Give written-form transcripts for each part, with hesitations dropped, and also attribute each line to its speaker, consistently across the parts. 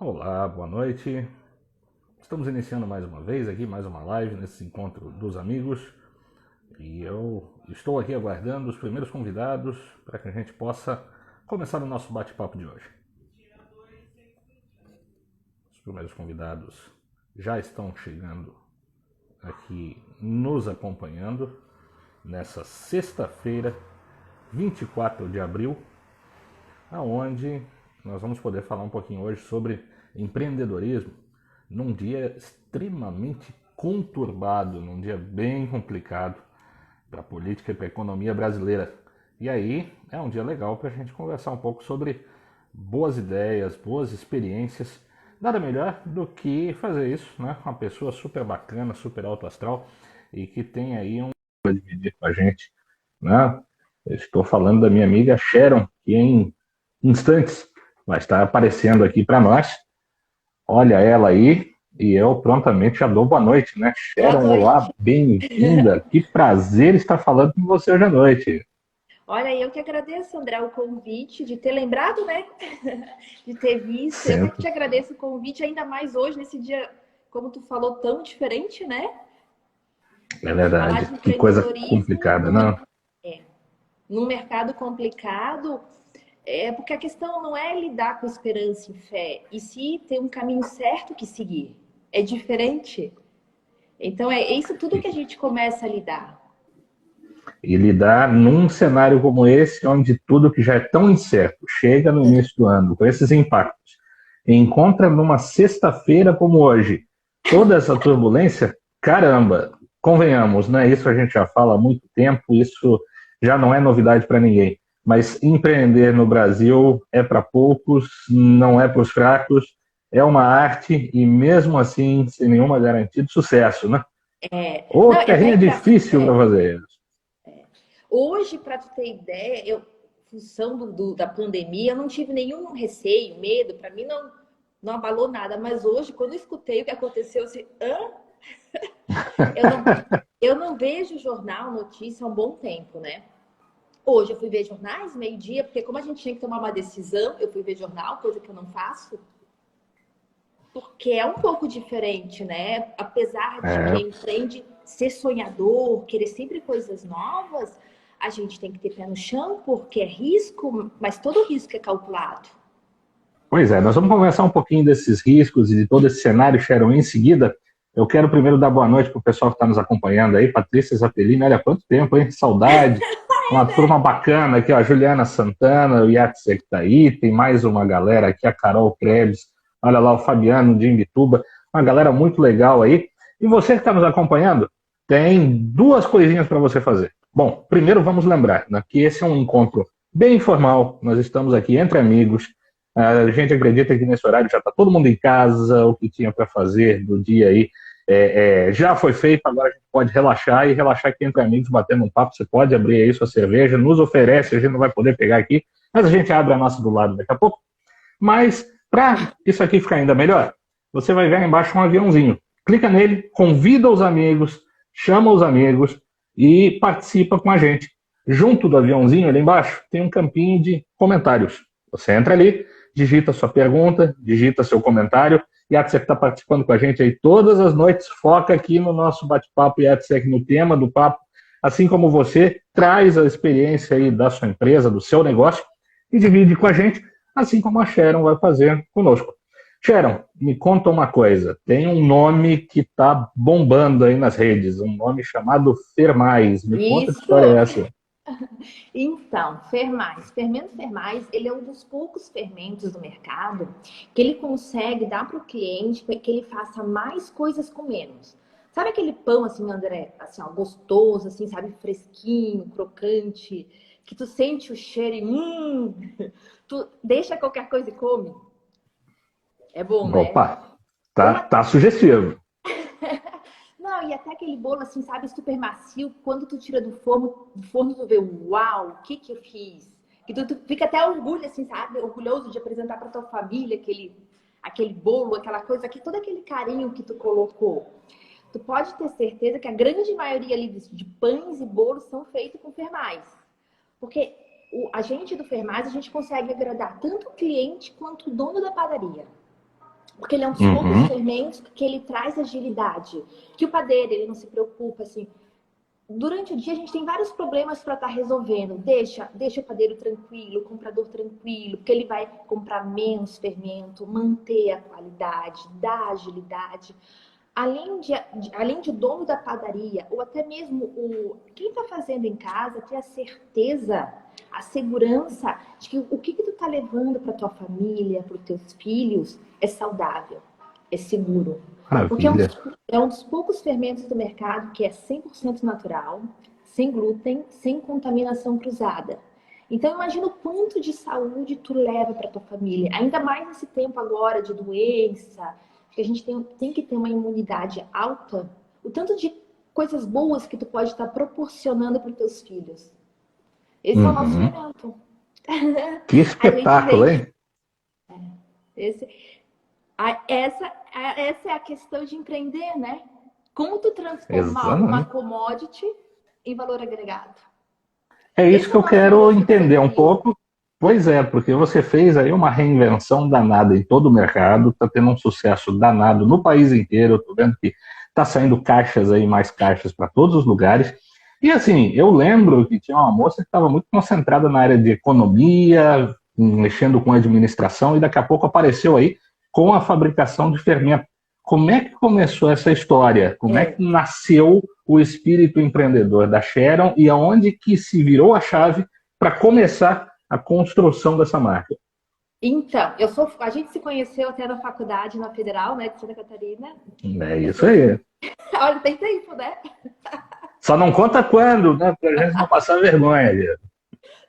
Speaker 1: Olá, boa noite. Estamos iniciando mais uma vez aqui, mais uma live nesse encontro dos amigos. E eu estou aqui aguardando os primeiros convidados para que a gente possa começar o nosso bate-papo de hoje. Os primeiros convidados já estão chegando aqui, nos acompanhando nessa sexta-feira, 24 de abril, aonde nós vamos poder falar um pouquinho hoje sobre empreendedorismo num dia extremamente conturbado, num dia bem complicado para a política e para a economia brasileira. E aí é um dia legal para a gente conversar um pouco sobre boas ideias, boas experiências. Nada melhor do que fazer isso, né? Com uma pessoa super bacana, super alto astral e que tem aí para dividir com a gente, né? Eu estou falando da minha amiga Sharon, que em instantes vai estar aparecendo aqui para nós. Olha ela aí e eu prontamente já dou boa noite, né?
Speaker 2: Boa
Speaker 1: Sharon, olá,
Speaker 2: noite.
Speaker 1: bem-vinda. Que prazer estar falando com você hoje à noite.
Speaker 2: Olha, eu que agradeço, André, o convite, de ter lembrado, né? De ter visto. Eu que
Speaker 1: Sempre.
Speaker 2: te agradeço o convite, ainda mais hoje, nesse dia, como tu falou, tão diferente, né?
Speaker 1: É
Speaker 2: Falar
Speaker 1: verdade.
Speaker 2: de
Speaker 1: Que coisa
Speaker 2: empreendedorismo
Speaker 1: complicada, não?
Speaker 2: num mercado complicado, porque a questão não é lidar com esperança e fé, e se ter um caminho certo que seguir. É diferente. Então, é isso tudo que a gente começa a lidar.
Speaker 1: E lidar num cenário como esse, onde tudo que já é tão incerto chega no início do ano, com esses impactos, e encontra numa sexta-feira como hoje, toda essa turbulência, caramba, convenhamos, né? Isso a gente já fala há muito tempo, isso já não é novidade para ninguém. Mas empreender no Brasil é para poucos, não é para os fracos, é uma arte e mesmo assim, sem nenhuma garantia de sucesso, né? Ô,
Speaker 2: Não, é até
Speaker 1: terrinha difícil para
Speaker 2: engraçado.
Speaker 1: fazer isso.
Speaker 2: Hoje, para tu ter ideia, função da pandemia, eu não tive nenhum receio, medo, para mim não abalou nada. Mas hoje, quando eu escutei o que aconteceu, eu disse, hã? Eu não, eu não vejo jornal, notícia há um bom tempo, né? Hoje eu fui ver jornais, meio-dia, porque como a gente tinha que tomar uma decisão, eu fui ver jornal, coisa que eu não faço, porque é um pouco diferente, né? Apesar de
Speaker 1: É,
Speaker 2: quem empreende ser sonhador, querer sempre coisas novas, a gente tem que ter pé no chão, porque é risco, mas todo risco é calculado.
Speaker 1: pois é, nós vamos conversar um pouquinho desses riscos e de todo esse cenário, Sharon, em seguida. Eu quero primeiro dar boa noite para o pessoal que está nos acompanhando aí, Patrícia Zappellini, olha quanto tempo, hein? Saudade. Uma turma bacana aqui, ó, a Juliana Santana, o Yatsek tá aí, tem mais uma galera aqui, a Carol Krebs, olha lá o Fabiano de Imbituba, uma galera muito legal aí. E você que está nos acompanhando, tem duas coisinhas para você fazer. Bom, primeiro vamos lembrar, né, que esse é um encontro bem informal, nós estamos aqui entre amigos, a gente acredita que nesse horário já está todo mundo em casa, o que tinha para fazer do dia aí já foi feito, agora a gente pode relaxar e relaxar aqui entre amigos, batendo um papo. Você pode abrir aí sua cerveja, nos oferece, a gente não vai poder pegar aqui, mas a gente abre a nossa do lado daqui a pouco. Mas para isso aqui ficar ainda melhor, você vai ver aí embaixo um aviãozinho. Clica nele, convida os amigos, chama os amigos e participa com a gente. Junto do aviãozinho ali embaixo tem um campinho de comentários. Você entra ali, digita sua pergunta, digita seu comentário. Yatsek está participando com a gente aí todas as noites, foca aqui no nosso bate-papo Yatsek, no tema do papo, assim como você traz a experiência aí da sua empresa, do seu negócio e divide com a gente, assim como a Sharon vai fazer conosco. Sharon, me conta uma coisa, tem um nome que está bombando aí nas redes, um nome chamado Fermais, me conta que história é
Speaker 2: Isso!
Speaker 1: essa?
Speaker 2: Então, fermento Fermais, ele é um dos poucos fermentos do mercado que ele consegue dar para o cliente que ele faça mais coisas com menos. Sabe aquele pão assim, André, assim, ó, gostoso, assim, sabe, fresquinho, crocante, que tu sente o cheiro e tu deixa qualquer coisa e come? É bom, né?
Speaker 1: Opa,
Speaker 2: Ou
Speaker 1: tá sugestivo.
Speaker 2: não, e até aquele bolo assim, sabe, super macio, quando tu tira do forno tu vê, uau, o que que eu fiz? Que tu fica até orgulho, assim, sabe, orgulhoso de apresentar para tua família aquele bolo, aquela coisa, todo aquele carinho que tu colocou. Tu pode ter certeza que a grande maioria ali de pães e bolos são feitos com Fermais. Porque a gente do Fermais, a gente consegue agradar tanto o cliente quanto o dono da padaria. Porque ele é um dos poucos fermentos que ele traz agilidade. Que o padeiro, ele não se preocupa, assim. Durante o dia, a gente tem vários problemas para estar resolvendo. Deixa o padeiro tranquilo, o comprador tranquilo, porque ele vai comprar menos fermento, manter a qualidade, dar agilidade. Além de dono da padaria, ou até mesmo quem está fazendo em casa, ter a certeza, a segurança de que o que tu está levando para tua família, para os teus filhos, é saudável, é seguro. Porque
Speaker 1: Maravilha.
Speaker 2: é um dos poucos fermentos do mercado que é 100% natural, sem glúten, sem contaminação cruzada. Então, imagina o quanto de saúde tu leva para tua família. Ainda mais nesse tempo agora de doença, que a gente tem que ter uma imunidade alta. O tanto de coisas boas que tu pode estar proporcionando para os teus filhos. Esse é o nosso fermento.
Speaker 1: Que espetáculo, hein?
Speaker 2: Essa é a questão de empreender, né? Como tu transformar
Speaker 1: Exatamente.
Speaker 2: uma commodity em valor agregado.
Speaker 1: É isso
Speaker 2: Esse
Speaker 1: que
Speaker 2: é o
Speaker 1: eu
Speaker 2: nosso
Speaker 1: quero
Speaker 2: grande
Speaker 1: entender um
Speaker 2: desafio.
Speaker 1: pouco. Pois é, porque você fez aí uma reinvenção danada em todo o mercado, está tendo um sucesso danado no país inteiro. Eu estou vendo que está saindo caixas aí, mais caixas para todos os lugares. E assim, eu lembro que tinha uma moça que estava muito concentrada na área de economia, mexendo com administração, e daqui a pouco apareceu aí com a fabricação de fermento. Como é que começou essa história? Como é que nasceu o espírito empreendedor da Sharon e aonde que se virou a chave para começar a construção dessa marca?
Speaker 2: Então, a gente se conheceu até na faculdade, na Federal, né, de Santa Catarina.
Speaker 1: É isso aí.
Speaker 2: Olha, tem tempo, né?
Speaker 1: Só não conta quando, né? Para a gente não passar vergonha.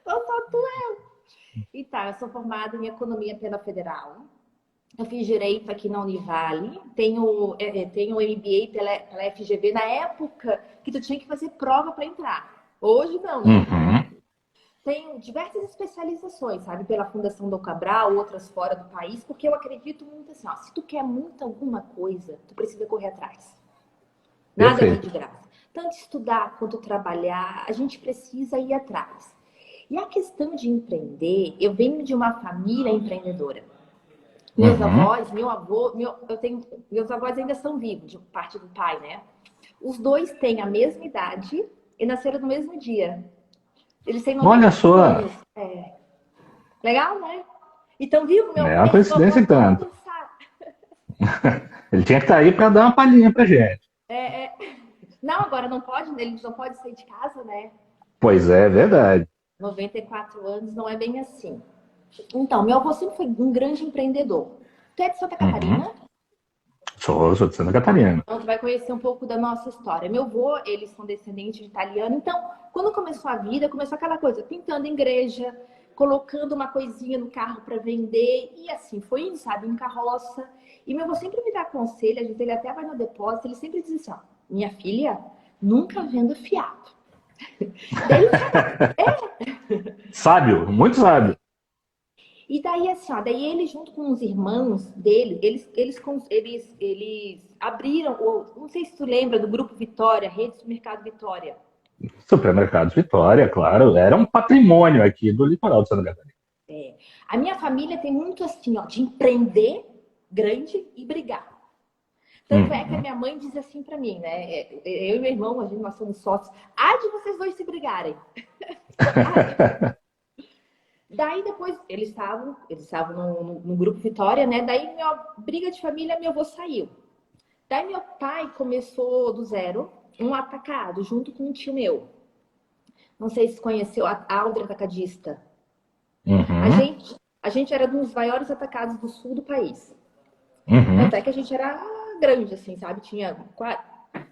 Speaker 2: Então, só tu. Então, eu sou formada em Economia pela Federal. Eu fiz Direito aqui na Univale. Tenho MBA pela FGV na época que tu tinha que fazer prova para entrar. Hoje não, né? Tenho diversas especializações, sabe? Pela Fundação Dom Cabral, outras fora do país, porque eu acredito muito assim, ó, se tu quer muito alguma coisa, tu precisa correr atrás. Nada vem de graça. Tanto estudar quanto trabalhar, a gente precisa ir atrás. E a questão de empreender, eu venho de uma família empreendedora. Meus avós, meu avô, meus avós ainda são vivos, de parte do pai, né? Os dois têm a mesma idade e nasceram no mesmo dia. Eles têm
Speaker 1: Olha
Speaker 2: 95
Speaker 1: só,
Speaker 2: anos. Legal, né? Então, vivo, meu
Speaker 1: é
Speaker 2: avô
Speaker 1: uma
Speaker 2: me ensinou a
Speaker 1: coincidência e tanto.
Speaker 2: dançar.
Speaker 1: Ele tinha que estar aí para dar uma palhinha para gente.
Speaker 2: Não, agora não pode, eles não podem sair de casa, né?
Speaker 1: Pois é, verdade.
Speaker 2: 94 anos não é bem assim. Então, meu avô sempre foi um grande empreendedor. Tu é de Santa Catarina?
Speaker 1: Sou de Santa Catarina.
Speaker 2: Então, tu vai conhecer um pouco da nossa história. Meu avô, eles são descendentes de italiano. Então, quando começou a vida, começou aquela coisa, pintando igreja, colocando uma coisinha no carro para vender. E assim, foi indo, sabe, em carroça. E meu avô sempre me dá conselho, às vezes ele até vai no depósito, ele sempre diz assim, ó, minha filha, nunca venda fiado. Daí,
Speaker 1: Sábio, muito sábio.
Speaker 2: E daí, assim, ó, daí ele junto com os irmãos dele, eles abriram, não sei se tu lembra do Grupo Vitória, Rede Supermercado Vitória.
Speaker 1: Supermercados Vitória, claro, era um patrimônio aqui do litoral de Santa Catarina.
Speaker 2: A minha família tem muito assim, ó, de empreender grande e brigar. Tanto é que a minha mãe diz assim pra mim, né? Eu e meu irmão, nós somos sócios. Ai de vocês dois se brigarem. Daí depois, eles estavam no Grupo Vitória, né? Daí, minha briga de família, meu avô saiu. Daí, meu pai começou do zero, um atacado, junto com um tio meu. Não sei se conheceu a Aldra Atacadista. A gente era um dos maiores atacados do sul do país. Tanto é que a gente era grande, assim, sabe? Tinha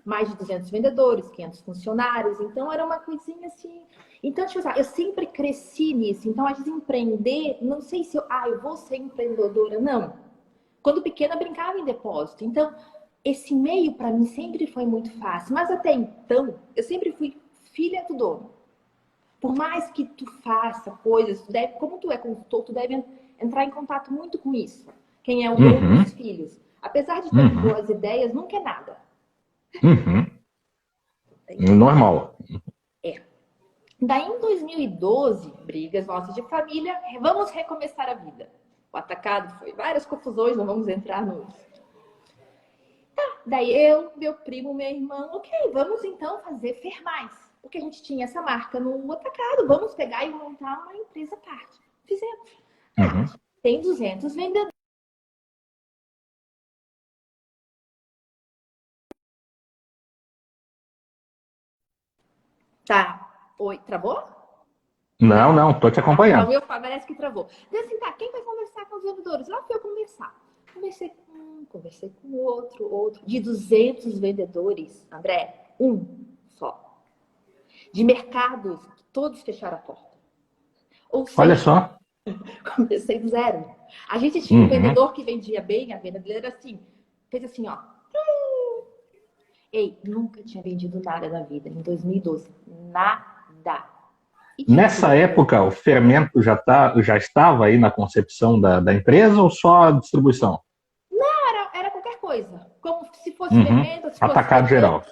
Speaker 2: mais de 200 vendedores, 500 funcionários. Então, era uma coisinha assim. Então, tipo assim, eu sempre cresci nisso. Então, às vezes, empreender, não sei se eu vou ser empreendedora, não. Quando pequena, eu brincava em depósito. Então, esse meio, para mim, sempre foi muito fácil. Mas até então, eu sempre fui filha do dono. Por mais que tu faça coisas, como tu é consultor, tu deve entrar em contato muito com isso. Quem é o dono dos filhos. Apesar de ter boas ideias, nunca é nada.
Speaker 1: Normal.
Speaker 2: Daí, em 2012, brigas nossas de família, vamos recomeçar a vida. O atacado foi várias confusões, não vamos entrar no... Daí eu, meu primo, meu irmão, ok, vamos então fazer Fermais. Porque a gente tinha essa marca no atacado, vamos pegar e montar uma empresa à parte. Fizemos.
Speaker 1: Uhum.
Speaker 2: Tem 200 vendedores. Tá. Oi, travou?
Speaker 1: Não, não, tô te
Speaker 2: Tá, o
Speaker 1: acompanhando.
Speaker 2: meu parece que travou. Deu assim, tá, quem vai conversar com os vendedores? Lá fui eu conversar. Conversei com um, conversei com outro. De 200 vendedores, André, um só. De mercados, todos fecharam a porta. Ou
Speaker 1: Olha
Speaker 2: seja,
Speaker 1: só.
Speaker 2: comecei do zero. A gente tinha um
Speaker 1: Uhum.
Speaker 2: vendedor que vendia bem, a venda dele era assim, fez assim, ó. Ei, nunca tinha vendido nada na vida, em 2012. Nada. E tinha
Speaker 1: Nessa
Speaker 2: tudo.
Speaker 1: época, o fermento já estava aí na concepção da empresa ou só a distribuição?
Speaker 2: Era qualquer coisa. Como se fosse
Speaker 1: Uhum.
Speaker 2: fermento, se fosse
Speaker 1: Atacado
Speaker 2: fermento.
Speaker 1: geral.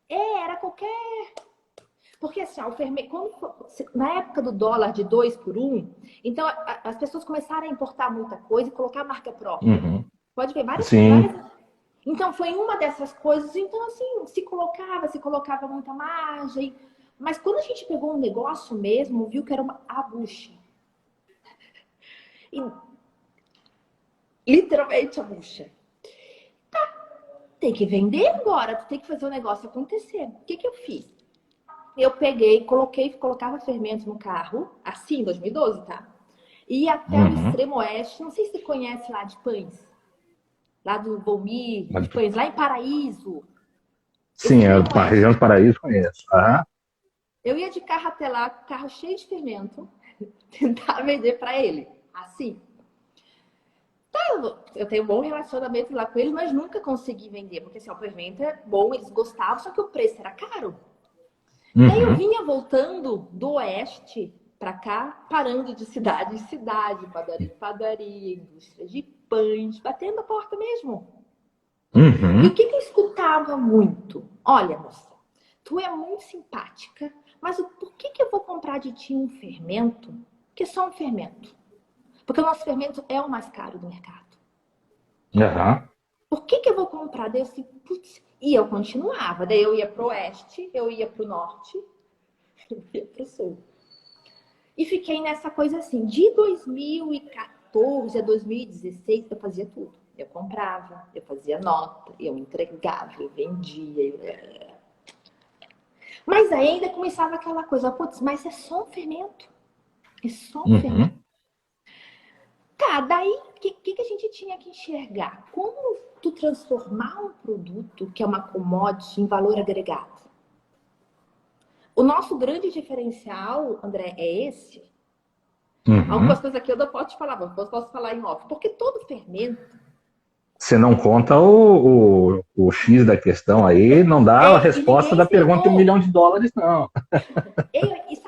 Speaker 2: Era qualquer. Porque assim, ó, o fermento, na época do dólar de 2 por 1, então as pessoas começaram a importar muita coisa e colocar a marca própria.
Speaker 1: Uhum.
Speaker 2: Pode ver várias.
Speaker 1: Sim.
Speaker 2: Então foi uma dessas coisas. Então, assim, se colocava muita margem. Mas quando a gente pegou um negócio mesmo, viu que era a bucha. E, literalmente a bucha. Tem que vender agora, tu tem que fazer o negócio acontecer. O que eu fiz? Eu peguei, colocava fermento no carro, assim, em 2012, tá? Ia até o
Speaker 1: Uhum.
Speaker 2: extremo oeste, não sei se você conhece lá de Pães, lá do Volmir, de Pães, lá em Paraíso,
Speaker 1: Sim,
Speaker 2: extremo
Speaker 1: a região
Speaker 2: oeste.
Speaker 1: do Paraíso conheço. Aham.
Speaker 2: Eu ia de carro até lá, carro cheio de fermento, tentar vender para ele, assim. Eu tenho um bom relacionamento lá com eles, mas nunca consegui vender, porque assim, o fermento é bom, eles gostavam, só que o preço era caro. Daí eu
Speaker 1: Uhum.
Speaker 2: vinha voltando do oeste para cá, parando de cidade em cidade, padaria em padaria, indústria de pães, batendo a porta mesmo. E o
Speaker 1: Uhum.
Speaker 2: que eu escutava muito? Olha, moça, tu é muito simpática, mas por que eu vou comprar de ti um fermento que é só um fermento? Porque o nosso fermento é o mais caro do mercado.
Speaker 1: Aham.
Speaker 2: Por que eu vou comprar desse? Putz. E eu continuava. Daí eu ia pro oeste, eu ia pro norte, eu ia pro sul. E fiquei nessa coisa assim. De 2014 a 2016, eu fazia tudo. Eu comprava, eu fazia nota, eu entregava, eu vendia. Mas ainda começava aquela coisa, putz, mas é só um fermento. É só um fermento.
Speaker 1: Uhum.
Speaker 2: Tá, daí o que a gente tinha que enxergar? Como tu transformar um produto que é uma commodity em valor agregado? O nosso grande diferencial, André, é esse. Algumas
Speaker 1: Uhum.
Speaker 2: coisas aqui eu não posso te falar, mas posso falar em off. Porque todo fermento,
Speaker 1: Você não conta o X da questão aí, não dá a
Speaker 2: e
Speaker 1: resposta
Speaker 2: ninguém
Speaker 1: da pergunta de
Speaker 2: ensinou.
Speaker 1: US$ 1 milhão, não.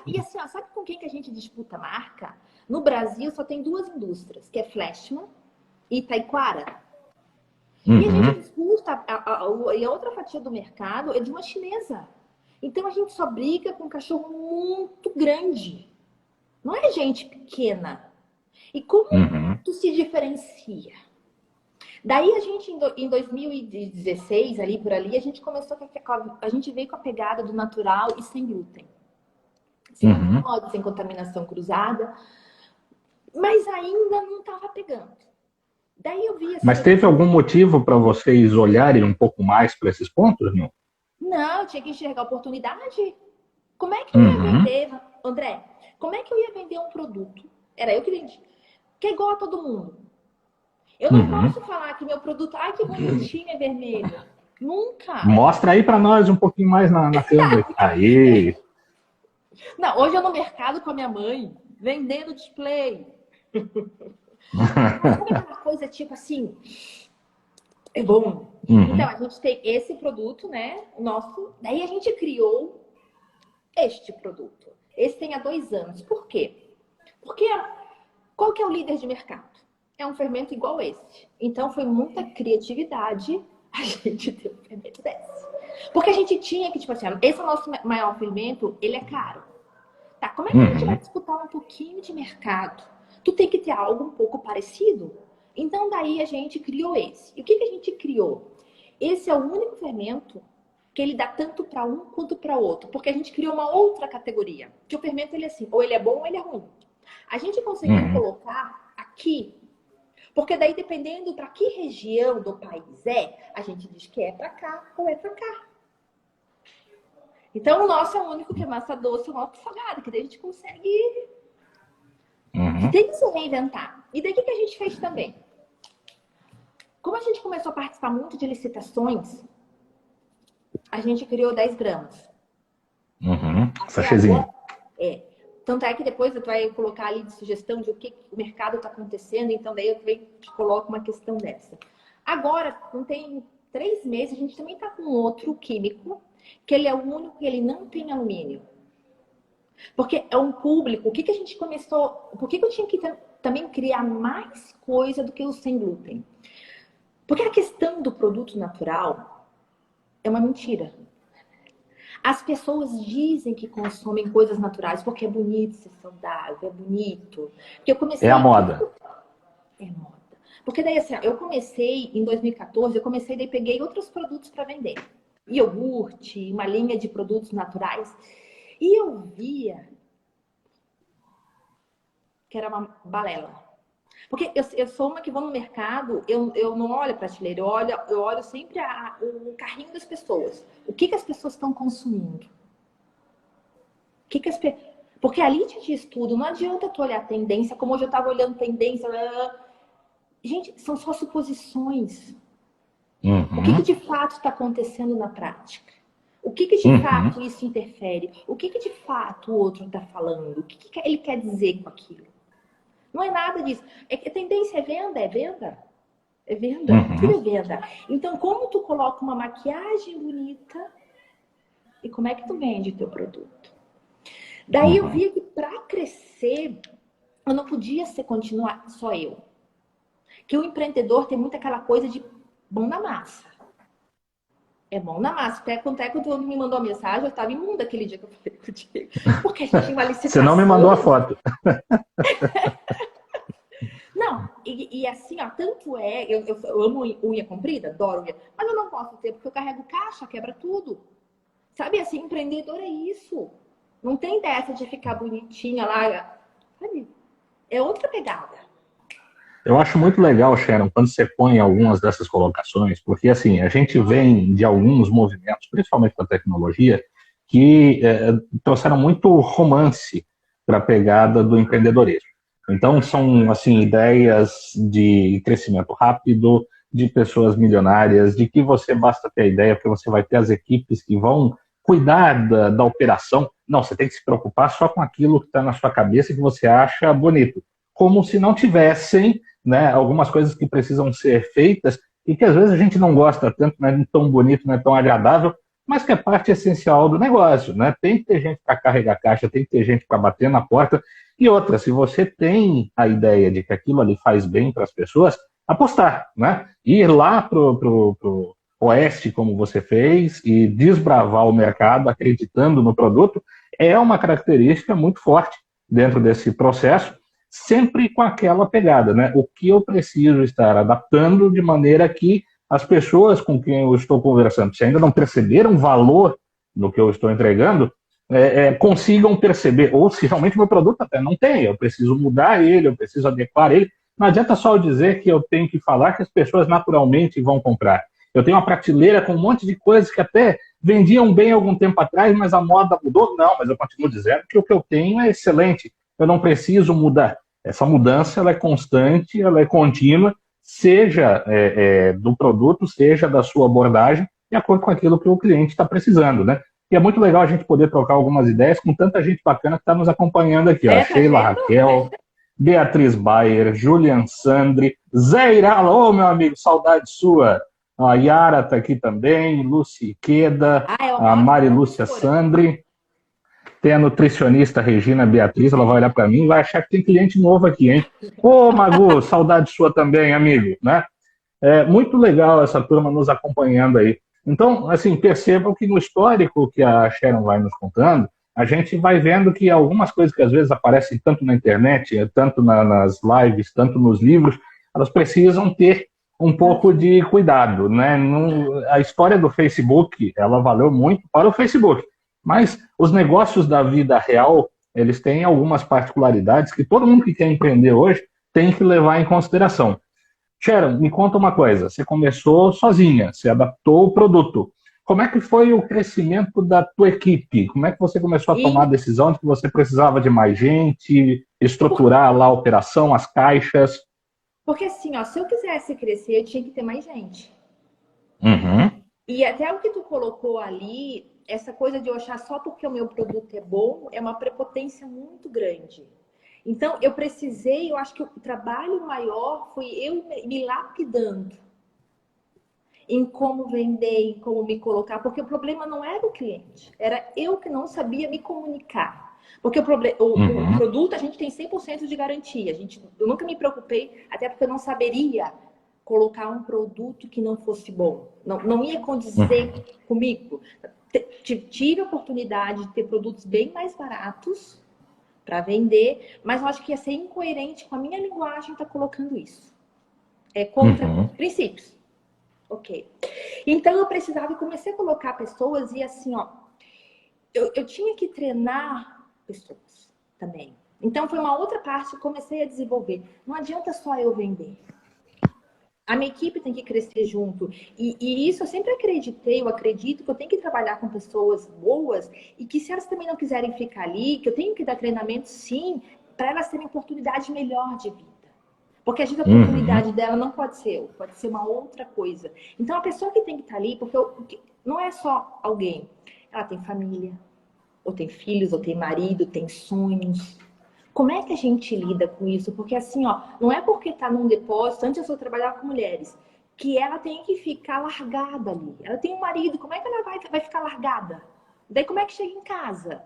Speaker 2: E assim, ó, sabe com quem que a gente disputa a marca? No Brasil só tem duas indústrias, que é Flashman e Taquara. E a gente
Speaker 1: Uhum.
Speaker 2: disputa, e a outra fatia do mercado é de uma chinesa. Então a gente só briga com um cachorro muito grande. Não é gente pequena. E como
Speaker 1: Uhum.
Speaker 2: tu se diferencia? Daí a gente, em 2016, ali por ali, a gente começou a gente veio com a pegada do natural e sem glúten. Sem
Speaker 1: Uhum.
Speaker 2: lactose, sem contaminação cruzada. Mas ainda não estava pegando. Daí eu vi assim,
Speaker 1: Mas teve algum motivo para vocês olharem um pouco mais para esses pontos, não?
Speaker 2: não, eu tinha que enxergar a oportunidade. Como é que eu ia
Speaker 1: Uhum.
Speaker 2: vender, André? Como é que eu ia vender um produto? Era eu que vendi. Que é igual a todo mundo. Eu não
Speaker 1: Uhum.
Speaker 2: posso falar que meu produto, ai que bonitinho, é vermelho. Nunca.
Speaker 1: Mostra aí para nós um pouquinho mais na câmera. Aí.
Speaker 2: Não, hoje eu no mercado com a minha mãe, vendendo display. Mas sabe aquela coisa tipo assim, é bom. Então,
Speaker 1: Uhum.
Speaker 2: a gente tem esse produto, né? O nosso. Daí a gente criou este produto. Esse tem há 2 anos. Por quê? Porque qual que é o líder de mercado? É um fermento igual esse. Então foi muita criatividade a gente ter um fermento desse. Porque a gente tinha que, tipo assim, esse é o nosso maior fermento, ele é caro. Tá, como é que a gente vai
Speaker 1: Uhum.
Speaker 2: disputar um pouquinho de mercado? tu tem que ter algo um pouco parecido. Então, daí a gente criou esse. E o que a gente criou? Esse é o único fermento que ele dá tanto para um quanto para outro, porque a gente criou uma outra categoria. Que o fermento, ele é assim, ou ele é bom ou ele é ruim. A gente conseguiu colocar aqui, porque daí, dependendo para que região do país a gente diz que é para cá ou é para cá. Então, o nosso é o único que é massa doce, o nosso salgado, que daí a gente consegue... Tem que se reinventar. E daí, o que a gente fez também? Como a gente começou a participar muito de licitações, a gente criou 10 gramas.
Speaker 1: Sachêzinho.
Speaker 2: Tanto é que depois tu vai colocar ali de sugestão de o que o mercado está acontecendo, então daí eu te coloco uma questão dessa. Agora, não tem 3 meses, a gente também está com outro químico, que ele é o único que ele não tem alumínio. Porque é um público, o que a gente começou... Por que eu tinha que também criar mais coisa do que o sem glúten? Porque a questão do produto natural é uma mentira. As pessoas dizem que consomem coisas naturais porque é bonito ser saudável, é bonito. Porque eu comecei...
Speaker 1: É a moda.
Speaker 2: É moda. Porque daí, assim, eu comecei em 2014, daí peguei outros produtos para vender. Iogurte, uma linha de produtos naturais. E eu via que era uma balela. Porque eu sou uma que vou no mercado, eu não olho a prateleira, eu olho sempre o carrinho das pessoas. O que as pessoas estão consumindo? Porque ali te diz tudo, não adianta tu olhar a tendência, como hoje eu estava olhando tendência. Gente, são só suposições. O que de fato está acontecendo na prática? O que de fato isso interfere? O que de fato o outro está falando? O que ele quer dizer com aquilo? Não é nada disso. Tendência é venda, é venda. É venda, tudo é venda. Então, como tu coloca uma maquiagem bonita e como é que tu vende teu produto? Daí eu vi que para crescer, eu não podia continuar só eu. Que o empreendedor tem muito aquela coisa de mão na massa. É mão na massa. Até quando tu me mandou a mensagem, eu estava imunda aquele dia que eu falei contigo. Porque a gente tinha uma licitação.
Speaker 1: Você não me mandou a foto.
Speaker 2: Não, e assim, ó, tanto é, eu amo unha comprida, adoro unha, mas eu não posso ter, porque eu carrego caixa, quebra tudo. Sabe, assim, empreendedor é isso. Não tem dessa de ficar bonitinha lá, sabe? É outra pegada.
Speaker 1: Eu acho muito legal, Sharon, quando você põe algumas dessas colocações, porque assim, a gente vem de alguns movimentos, principalmente com a tecnologia, que trouxeram muito romance para a pegada do empreendedorismo. Então, são assim, ideias de crescimento rápido, de pessoas milionárias, de que você basta ter a ideia, porque você vai ter as equipes que vão cuidar da operação. Não, você tem que se preocupar só com aquilo que está na sua cabeça e que você acha bonito. Como se não tivessem, né, algumas coisas que precisam ser feitas e que às vezes a gente não gosta tanto, não é tão bonito, não é tão agradável, mas que é parte essencial do negócio, né? Tem que ter gente para carregar caixa, tem que ter gente para bater na porta. E outra, se você tem a ideia de que aquilo ali faz bem para as pessoas, apostar, né? Ir lá pro oeste, como você fez, e desbravar o mercado acreditando no produto, é uma característica muito forte dentro desse processo, sempre com aquela pegada, né? O que eu preciso estar adaptando de maneira que as pessoas com quem eu estou conversando, se ainda não perceberam valor no que eu estou entregando, consigam perceber, ou se realmente meu produto até não tem, eu preciso mudar ele, eu preciso adequar ele. Não adianta só eu dizer que eu tenho que falar que as pessoas naturalmente vão comprar. Eu tenho uma prateleira com um monte de coisas que até vendiam bem algum tempo atrás, mas a moda mudou. Não, mas eu continuo dizendo que o que eu tenho é excelente. Eu não preciso mudar. Essa mudança ela é constante, ela é contínua, seja do produto, seja da sua abordagem, de acordo com aquilo que o cliente está precisando, né? E é muito legal a gente poder trocar algumas ideias com tanta gente bacana que está nos acompanhando aqui. Ó. Sheila Raquel, Beatriz Bayer, Julian Sandri, Zé Irala, ô meu amigo, saudade sua. A Yara está aqui também, Lucy Queda, a Mari Lúcia Sandri. Tem a nutricionista Regina Beatriz, ela vai olhar para mim e vai achar que tem cliente novo aqui, hein? Ô, Magu, saudade sua também, amigo, né? É muito legal essa turma nos acompanhando aí. Então, assim, percebam que no histórico que a Sharon vai nos contando, a gente vai vendo que algumas coisas que às vezes aparecem tanto na internet, tanto nas lives, tanto nos livros, elas precisam ter um pouco de cuidado, né? A história do Facebook, ela valeu muito para o Facebook, mas os negócios da vida real, eles têm algumas particularidades que todo mundo que quer empreender hoje tem que levar em consideração. Sharon, me conta uma coisa, você começou sozinha, você adaptou o produto. Como é que foi o crescimento da tua equipe? Como é que você começou a tomar a decisão de que você precisava de mais gente, estruturar lá a operação, as caixas?
Speaker 2: Porque assim, ó, se eu quisesse crescer, eu tinha que ter mais gente.
Speaker 1: Uhum.
Speaker 2: E até o que tu colocou ali, essa coisa de eu achar só porque o meu produto é bom, é uma prepotência muito grande. Então, eu acho que o trabalho maior foi eu me lapidando em como vender, em como me colocar, porque o problema não era o cliente, era eu que não sabia me comunicar. Porque o produto a gente tem 100% de garantia. Eu nunca me preocupei, até porque eu não saberia colocar um produto que não fosse bom. Não ia condizer comigo. Tive a oportunidade de ter produtos bem mais baratos para vender, mas eu acho que ia ser incoerente com a minha linguagem estar colocando isso. É contra princípios. Ok. Então eu precisava e comecei a colocar pessoas e assim, ó, eu tinha que treinar pessoas também. Então foi uma outra parte que eu comecei a desenvolver. Não adianta só eu vender. A minha equipe tem que crescer junto. E isso eu sempre acreditei, eu acredito que eu tenho que trabalhar com pessoas boas e que se elas também não quiserem ficar ali, que eu tenho que dar treinamento sim, para elas terem oportunidade melhor de vida. Porque a oportunidade dela não pode ser eu, pode ser uma outra coisa. Então a pessoa que tem que estar ali, porque não é só alguém, ela tem família, ou tem filhos, ou tem marido, tem sonhos. Como é que a gente lida com isso? Porque assim, ó, não é porque tá num depósito, antes eu trabalhava com mulheres, que ela tem que ficar largada ali. Ela tem um marido, como é que ela vai ficar largada? Daí como é que chega em casa?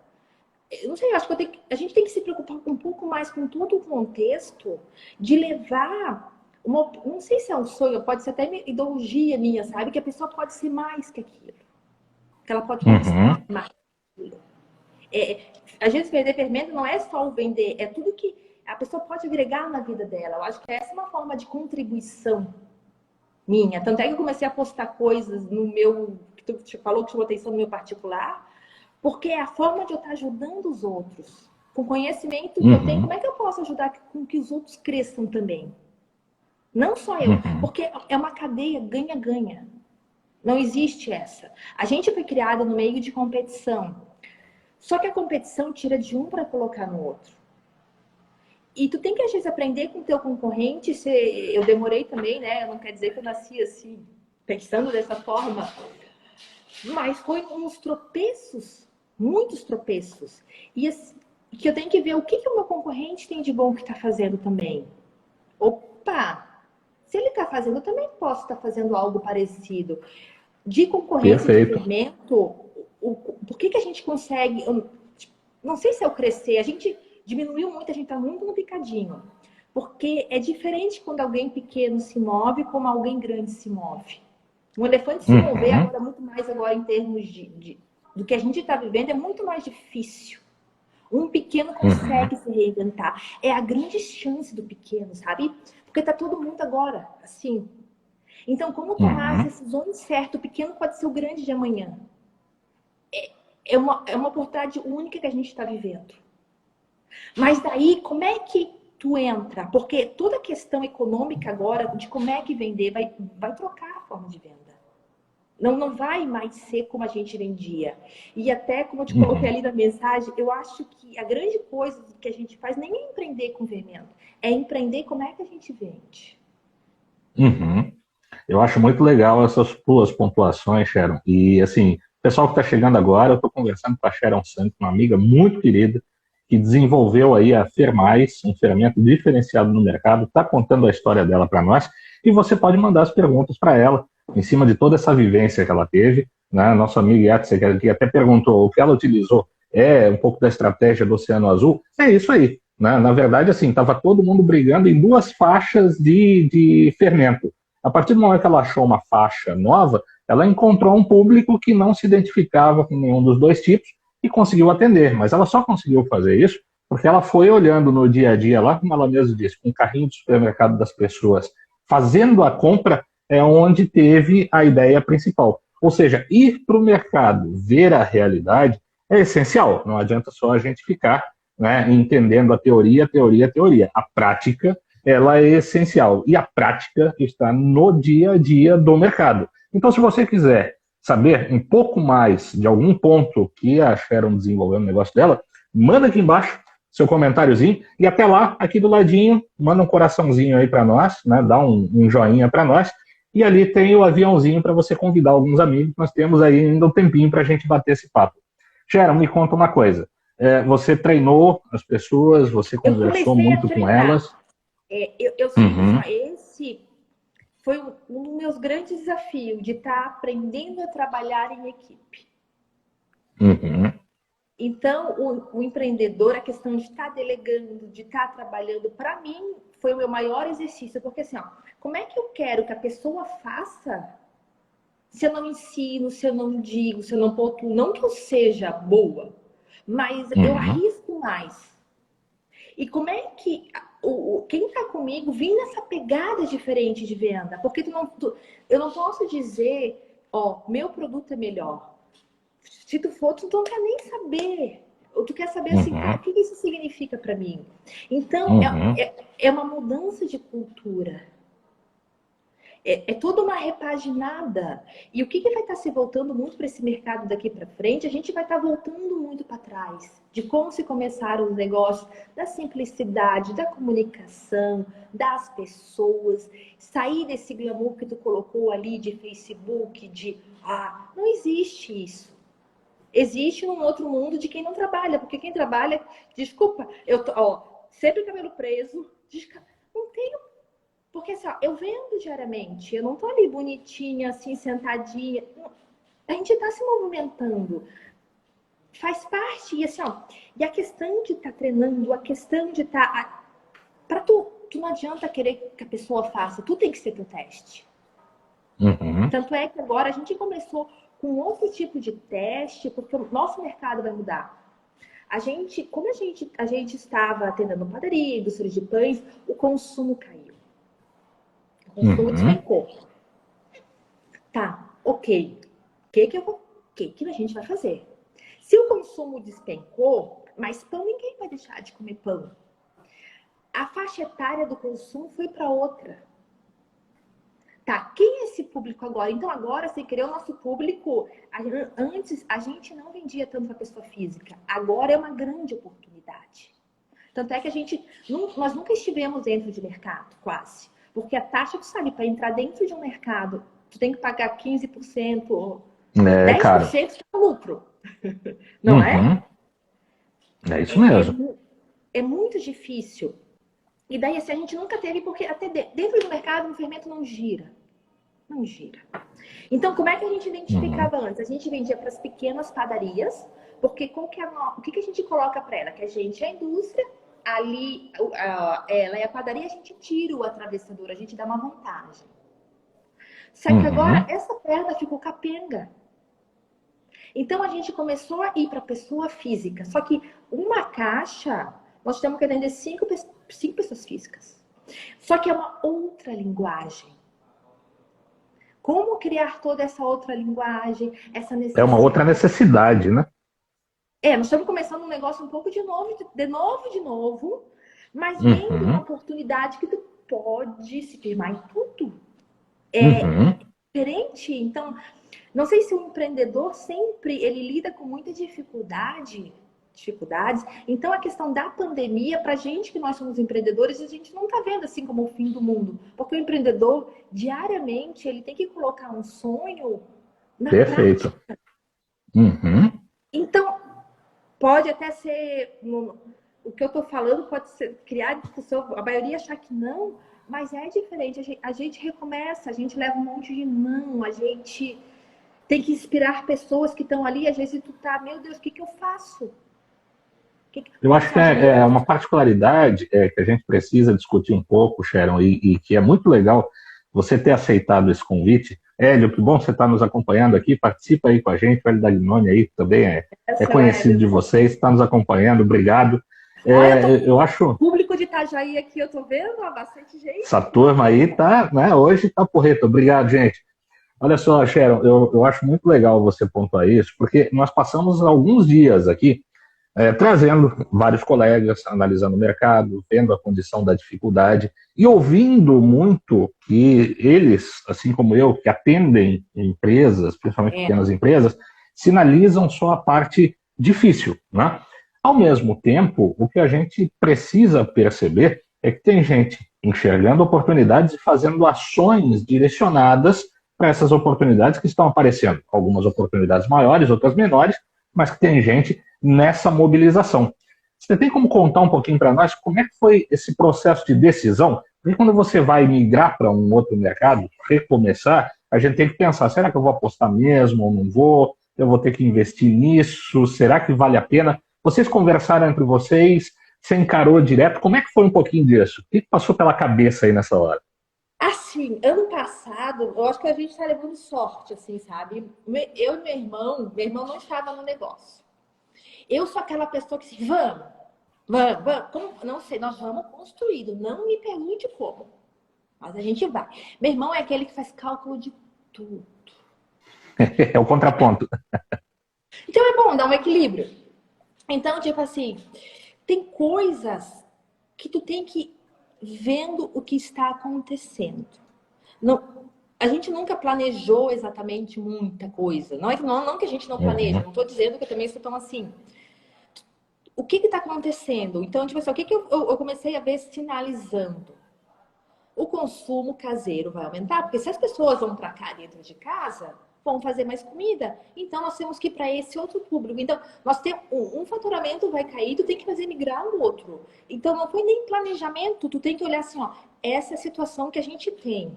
Speaker 2: Eu não sei, eu acho que a gente tem que se preocupar um pouco mais com todo o contexto de levar não sei se é um sonho, pode ser até ideologia minha, sabe? Que a pessoa pode ser mais que aquilo. Que ela pode conquistar mais que aquilo. Às vezes vender fermento não é só o vender, é tudo que a pessoa pode agregar na vida dela. Eu acho que essa é uma forma de contribuição minha. Tanto é que eu comecei a postar coisas no meu, que tu falou que chamou atenção no meu particular, porque é a forma de eu estar ajudando os outros. Com o conhecimento que eu tenho, como é que eu posso ajudar com que os outros cresçam também? Não só eu, porque é uma cadeia ganha-ganha. Não existe essa. A gente foi criada no meio de competição. Só que a competição tira de um para colocar no outro. E tu tem que, às vezes, aprender com o teu concorrente. Eu demorei também, né? Não quer dizer que eu nasci assim, pensando dessa forma. Mas foi uns tropeços, muitos tropeços. E assim, que eu tenho que ver o que o meu concorrente tem de bom que está fazendo também. Opa! Se ele está fazendo, eu também posso estar fazendo algo parecido. De concorrência de fermento, por que a gente consegue... Não sei se é o crescer, a gente diminuiu muito, a gente está muito no picadinho. Porque é diferente quando alguém pequeno se move como alguém grande se move. Um elefante se mover agora muito mais agora em termos do que a gente está vivendo é muito mais difícil. Um pequeno consegue se reinventar. É a grande chance do pequeno, sabe? Porque tá todo mundo agora, assim. Então, como tomar as decisões certas? O pequeno pode ser o grande de amanhã. É uma oportunidade única que a gente está vivendo. Mas daí, como é que tu entra? Porque toda a questão econômica agora, de como é que vender, vai trocar a forma de venda. Não vai mais ser como a gente vendia. E até, como eu te coloquei ali na mensagem, eu acho que a grande coisa que a gente faz nem é empreender com fermento, é empreender como é que a gente vende.
Speaker 1: Eu acho muito legal essas tuas pontuações, Sharon. E, assim, o pessoal que está chegando agora, eu estou conversando com a Sharon Santos, uma amiga muito querida, que desenvolveu aí a Fermais, um ferramenta diferenciado no mercado, está contando a história dela para nós, e você pode mandar as perguntas para ela, em cima de toda essa vivência que ela teve, né? Nosso amigo Yatse, que até perguntou o que ela utilizou, um pouco da estratégia do Oceano Azul, é isso aí. Né? Na verdade, assim, estava todo mundo brigando em duas faixas de fermento. A partir do momento que ela achou uma faixa nova, ela encontrou um público que não se identificava com nenhum dos dois tipos, e conseguiu atender, mas ela só conseguiu fazer isso porque ela foi olhando no dia a dia, lá como ela mesma disse, com o carrinho de supermercado das pessoas, fazendo a compra, é onde teve a ideia principal. Ou seja, ir para o mercado, ver a realidade, é essencial. Não adianta só a gente ficar, né, entendendo a teoria, teoria, teoria. A prática, ela é essencial. E a prática está no dia a dia do mercado. Então, se você quiser saber um pouco mais de algum ponto que a Sharon desenvolveu no negócio dela, manda aqui embaixo seu comentáriozinho, e até lá, aqui do ladinho, manda um coraçãozinho aí para nós, né? Dá um joinha para nós, e ali tem o aviãozinho para você convidar alguns amigos. Nós temos aí ainda um tempinho para a gente bater esse papo. Sharon, me conta uma coisa. Você treinou as pessoas, você conversou muito com elas?
Speaker 2: Eu uhum. Esse foi um dos meus grandes desafios, de estar aprendendo a trabalhar em equipe.
Speaker 1: Uhum.
Speaker 2: Então, o empreendedor, a questão de estar delegando, de estar trabalhando, para mim, foi o meu maior exercício. Porque assim, como é que eu quero que a pessoa faça se eu não ensino, se eu não digo, se eu não pontuo? Não que eu seja boa, mas eu arrisco mais. E como é que quem está comigo vem nessa pegada diferente de venda? Porque eu não posso dizer, meu produto é melhor. Se tu for, tu não quer nem saber. Ou tu quer saber assim, o que isso significa para mim? Então, é uma mudança de cultura. É toda uma repaginada. E o que vai estar se voltando muito para esse mercado daqui para frente? A gente vai estar voltando muito para trás. De como se começaram os negócios, da simplicidade, da comunicação, das pessoas. Sair desse glamour que tu colocou ali de Facebook, não existe isso. Existe um outro mundo de quem não trabalha, porque quem trabalha, desculpa, eu sempre cabelo preso, não tenho, porque assim, eu vendo diariamente, eu não tô ali bonitinha, assim, sentadinha, a gente tá se movimentando, faz parte, e assim, e a questão de estar treinando, a questão de estar, para tu não adianta querer que a pessoa faça, tu tem que ser teu teste. Tanto é que agora a gente começou com outro tipo de teste, porque o nosso mercado vai mudar. Como a gente estava atendendo padaria, indústria de pães, o consumo caiu. O consumo despencou. Tá, ok. O que a gente vai fazer? Se o consumo despencou, mas pão, ninguém vai deixar de comer pão. A faixa etária do consumo foi para outra. Tá, quem é esse público agora? Então agora, sem querer, o nosso público... Antes, a gente não vendia tanto para pessoa física. Agora é uma grande oportunidade. Tanto é que nós nunca estivemos dentro de mercado, quase. Porque a taxa, tu sabe, para entrar dentro de um mercado, tu tem que pagar 15%, 10% de lucro. Não é?
Speaker 1: É isso mesmo.
Speaker 2: É muito difícil. E daí, assim, a gente nunca teve, porque até dentro do mercado o fermento não gira. Não gira. Então, como é que a gente identificava antes? A gente vendia para as pequenas padarias, porque o que a gente coloca para ela? Que a gente é a indústria, ali, ela é a padaria, a gente tira o atravessador, a gente dá uma vantagem. Só que agora, essa perna ficou capenga. Então, a gente começou a ir para a pessoa física. Só que uma caixa, nós temos que atender 5 pessoas físicas. Só que é uma outra linguagem. Como criar toda essa outra linguagem, essa necessidade?
Speaker 1: É uma outra necessidade, né?
Speaker 2: Nós estamos começando um negócio um pouco de novo, mas vendo uma oportunidade que tu pode se firmar em tudo. É diferente. Então, não sei se o empreendedor sempre ele lida com muita dificuldades. Então, a questão da pandemia, para a gente que nós somos empreendedores, a gente não está vendo assim como o fim do mundo. Porque o empreendedor, diariamente, ele tem que colocar um sonho na
Speaker 1: Perfeito.
Speaker 2: prática. Então, pode até ser... O que eu estou falando pode ser criar discussão, a maioria achar que não, mas é diferente. A gente recomeça, a gente leva um monte de não, a gente tem que inspirar pessoas que estão ali. Às vezes tu tá, meu Deus, o que eu faço?
Speaker 1: Eu acho que é uma particularidade que a gente precisa discutir um pouco, Sharon, e que é muito legal você ter aceitado esse convite, Hélio, que bom você estar nos acompanhando aqui, participa aí com a gente, o Hélio Dagnoni aí, que também é
Speaker 2: Essa,
Speaker 1: conhecido de vocês, está nos acompanhando, obrigado.
Speaker 2: olha, eu tô com
Speaker 1: Eu acho,
Speaker 2: público de Itajaí aqui, eu tô vendo, ó, bastante
Speaker 1: essa
Speaker 2: gente.
Speaker 1: turma aí tá, né, hoje tá porreta, obrigado, gente. Olha só, Sharon, eu acho muito legal você pontuar isso, porque nós passamos alguns dias aqui trazendo vários colegas, analisando o mercado, vendo a condição da dificuldade e ouvindo muito que eles, assim como eu, que atendem empresas, principalmente
Speaker 2: É,
Speaker 1: pequenas empresas, sinalizam só a parte difícil, né? Ao mesmo tempo, o que a gente precisa perceber é que tem gente enxergando oportunidades e fazendo ações direcionadas para essas oportunidades que estão aparecendo. Algumas oportunidades maiores, outras menores, mas que tem gente nessa mobilização. Você tem como contar um pouquinho para nós como é que foi esse processo de decisão? Porque quando você vai migrar para um outro mercado, recomeçar, a gente tem que pensar, será que eu vou apostar mesmo ou não vou? Eu vou ter que investir nisso? Será que vale a pena? Vocês conversaram entre vocês? Você encarou direto? Como é que foi um pouquinho disso? O que passou pela cabeça aí nessa hora?
Speaker 2: assim, ano passado, eu acho que a gente tá levando sorte, assim, sabe? Eu e meu irmão não estava no negócio. Eu sou aquela pessoa que assim, vamos, como, não sei, nós vamos construído, não me pergunte como, mas a gente vai. Meu irmão é aquele que faz cálculo de tudo.
Speaker 1: É o contraponto.
Speaker 2: Então é bom dar um equilíbrio. Então, tipo assim, tem coisas que tu tem que ir vendo o que está acontecendo. Não, a gente nunca planejou exatamente muita coisa. Não que a gente não planeja,
Speaker 1: Uhum,
Speaker 2: não estou dizendo que eu também sou tão assim. O que está acontecendo? Então, tipo assim, o que, que eu comecei a ver sinalizando? O consumo caseiro vai aumentar, porque se as pessoas vão para cá dentro de casa, vão fazer mais comida. Então, nós temos que ir para esse outro público. Então, nós temos um faturamento vai cair, tu tem que fazer migrar o outro. Então, não foi nem planejamento, tu tem que olhar assim, ó, essa é a situação que a gente tem.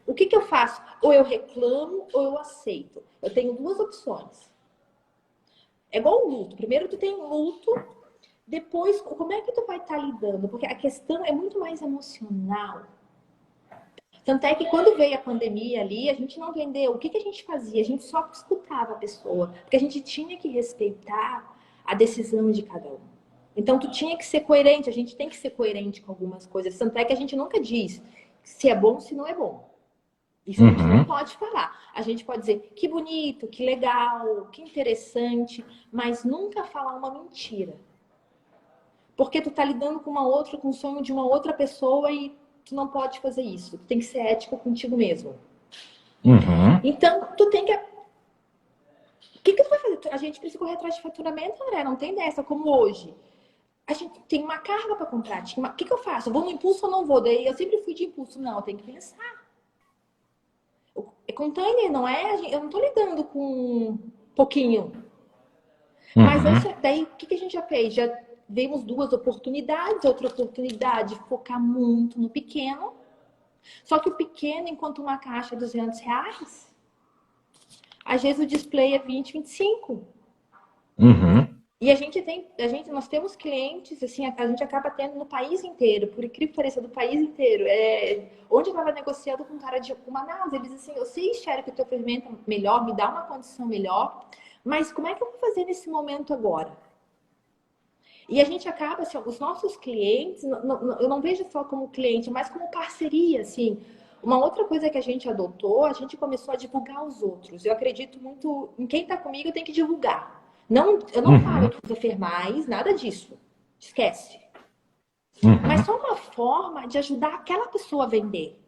Speaker 2: O que, que eu faço? Ou eu reclamo ou eu aceito. Eu tenho duas opções. É igual um luto. Primeiro tu tem um luto, depois como é que tu vai estar lidando? Porque a questão é muito mais emocional. Tanto é que quando veio a pandemia ali, a gente não vendeu. O que, que a gente fazia? A gente só escutava a pessoa. Porque a gente tinha que respeitar a decisão de cada um. Então, tu tinha que ser coerente. A gente tem que ser coerente com algumas coisas. Tanto é que a gente nunca diz se é bom, se não é bom. Isso a gente não
Speaker 1: uhum,
Speaker 2: pode falar. A gente pode dizer que bonito, que legal, que interessante, mas nunca falar uma mentira. Porque tu tá lidando com uma outra, com o sonho de uma outra pessoa e tu não pode fazer isso. Tu tem que ser ético contigo mesmo.
Speaker 1: uhum.
Speaker 2: Então, tu tem que. O que, que tu vai fazer? A gente precisa correr atrás de faturamento, André. Não tem dessa, como hoje. A gente tem uma carga para comprar. O que, que eu faço? Eu vou no impulso ou não vou? Daí eu sempre fui de impulso. Não, eu tenho que pensar. É container, não é? Eu não tô lidando com pouquinho. Mas
Speaker 1: Uhum,
Speaker 2: daí, o que, que a gente já fez? Já vimos duas oportunidades. Outra oportunidade, focar muito no pequeno. Só que o pequeno, enquanto uma caixa é R$ 200, às vezes o display é 20, 25.
Speaker 1: uhum.
Speaker 2: E nós temos clientes, assim, a gente acaba tendo no país inteiro, por incrível que pareça, do país inteiro. Onde eu estava negociando com um cara de Manaus, ele diz assim, eu sei, Sherry, que o teu fermento é melhor, me dá uma condição melhor, mas como é que eu vou fazer nesse momento agora? E a gente acaba, assim, os nossos clientes, eu não vejo só como cliente, mas como parceria, assim. Uma outra coisa que a gente adotou, a gente começou a divulgar os outros. Eu acredito muito em quem está comigo, tem que divulgar. Não, eu não falo
Speaker 1: Uhum,
Speaker 2: que usa Fermais, nada disso. Esquece. Mas
Speaker 1: uhum,
Speaker 2: só uma forma de ajudar aquela pessoa a vender.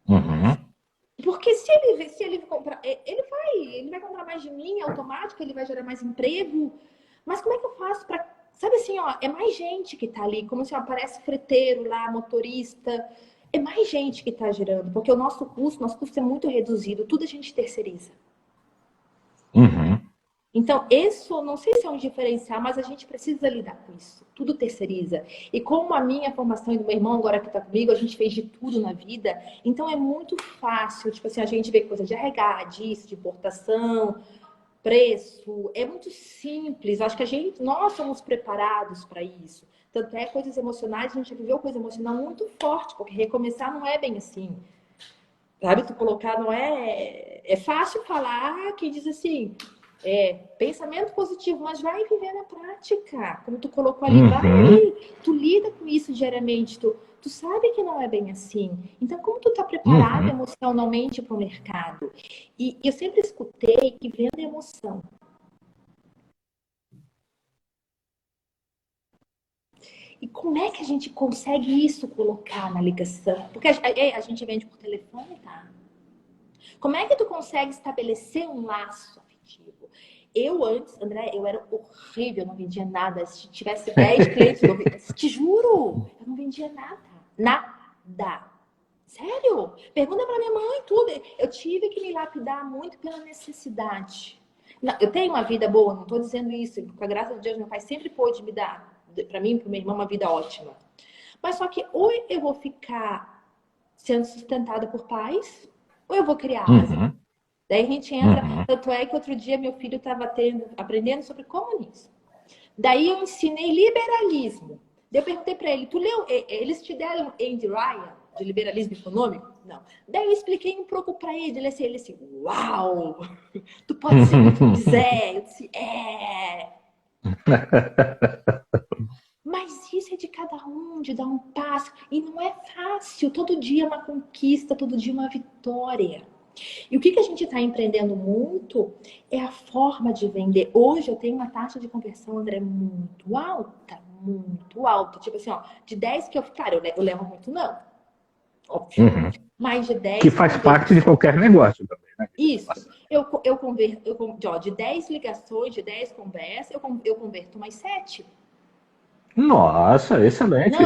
Speaker 1: uhum,
Speaker 2: Porque se ele comprar, ele vai comprar mais de mim, é automático, ele vai gerar mais emprego. Mas como é que eu faço para, sabe assim, ó, é mais gente que tá ali, como se aparece freteiro lá, motorista, é mais gente que tá gerando, porque nosso custo é muito reduzido, tudo a gente terceiriza.
Speaker 1: uhum.
Speaker 2: Então, isso, não sei se é um diferencial, mas a gente precisa lidar com isso. Tudo terceiriza. E como a minha formação e do meu irmão, agora que está comigo, a gente fez de tudo na vida, então é muito fácil, tipo assim, a gente vê coisa de RH, disso, de importação, preço, é muito simples. Acho que nós somos preparados para isso. Tanto é coisas emocionais, a gente já viveu coisa emocional muito forte, porque recomeçar não é bem assim. Sabe, tu colocar, não é... É fácil falar que diz assim, pensamento positivo, mas vai viver na prática. Como tu colocou ali, vai
Speaker 1: Uhum,
Speaker 2: ali, tu lida com isso diariamente, tu sabe que não é bem assim. Então, como tu tá preparado
Speaker 1: uhum,
Speaker 2: emocionalmente para o mercado? E eu sempre escutei que venda é emoção. E como é que a gente consegue isso colocar na ligação? Porque a gente vende por telefone, tá? Como é que tu consegue estabelecer um laço afetivo? Eu antes, André, eu era horrível, eu não vendia nada. Se tivesse 10 clientes, eu não vendia. Te juro, eu não vendia nada. Nada. Sério? Pergunta pra minha mãe tudo. Eu tive que me lapidar muito pela necessidade. Não, eu tenho uma vida boa, não estou dizendo isso. Com a graça de Deus, meu pai sempre pôde me dar, para mim e para minha irmã, uma vida ótima. Mas só que ou eu vou ficar sendo sustentada por pais, ou eu vou criar asa.
Speaker 1: uhum,
Speaker 2: Daí a gente entra,
Speaker 1: uhum.
Speaker 2: tanto é que outro dia meu filho estava aprendendo sobre comunismo. Daí eu ensinei liberalismo. Daí eu perguntei para ele, tu leu, eles te deram Andy Ryan, de liberalismo econômico? Não. Daí eu expliquei um pouco para ele, ele assim, uau, tu pode ser o que tu quiser. Eu disse, mas isso é de cada um, de dar um passo. E não é fácil, todo dia é uma conquista, todo dia é uma vitória. E o que a gente está empreendendo muito é a forma de vender. Hoje eu tenho uma taxa de conversão, André, muito alta, muito alta. Tipo assim, ó, de 10 que eu... Claro, eu levo muito não, óbvio.
Speaker 1: Uhum.
Speaker 2: Mais de
Speaker 1: Que
Speaker 2: 10 eu
Speaker 1: faz parte de
Speaker 2: converto.
Speaker 1: qualquer negócio também, né?
Speaker 2: Isso. Eu converto, ó, de 10 ligações, de 10 conversas, eu converto mais 7.
Speaker 1: Nossa,
Speaker 2: Não,
Speaker 1: excelente.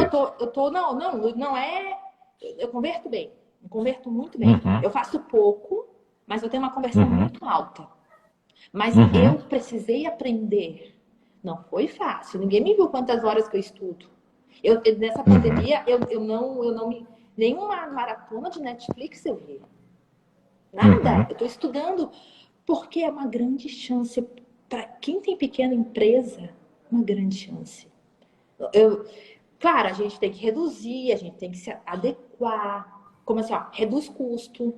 Speaker 2: não é... Eu converto bem, eu converto muito bem.
Speaker 1: Uhum,
Speaker 2: Eu faço pouco, mas eu tenho uma conversão
Speaker 1: uhum,
Speaker 2: muito alta. Mas eu
Speaker 1: uhum,
Speaker 2: precisei aprender. Não foi fácil. Ninguém me viu quantas horas que eu estudo. Nessa
Speaker 1: uhum,
Speaker 2: pandemia, eu não me. Nenhuma maratona de Netflix eu vi. Nada.
Speaker 1: uhum,
Speaker 2: Eu estou estudando porque é uma grande chance. Para quem tem pequena empresa, uma grande chance. Eu, claro, a gente tem que reduzir, a gente tem que se adequar. Como assim, ó, reduz custo.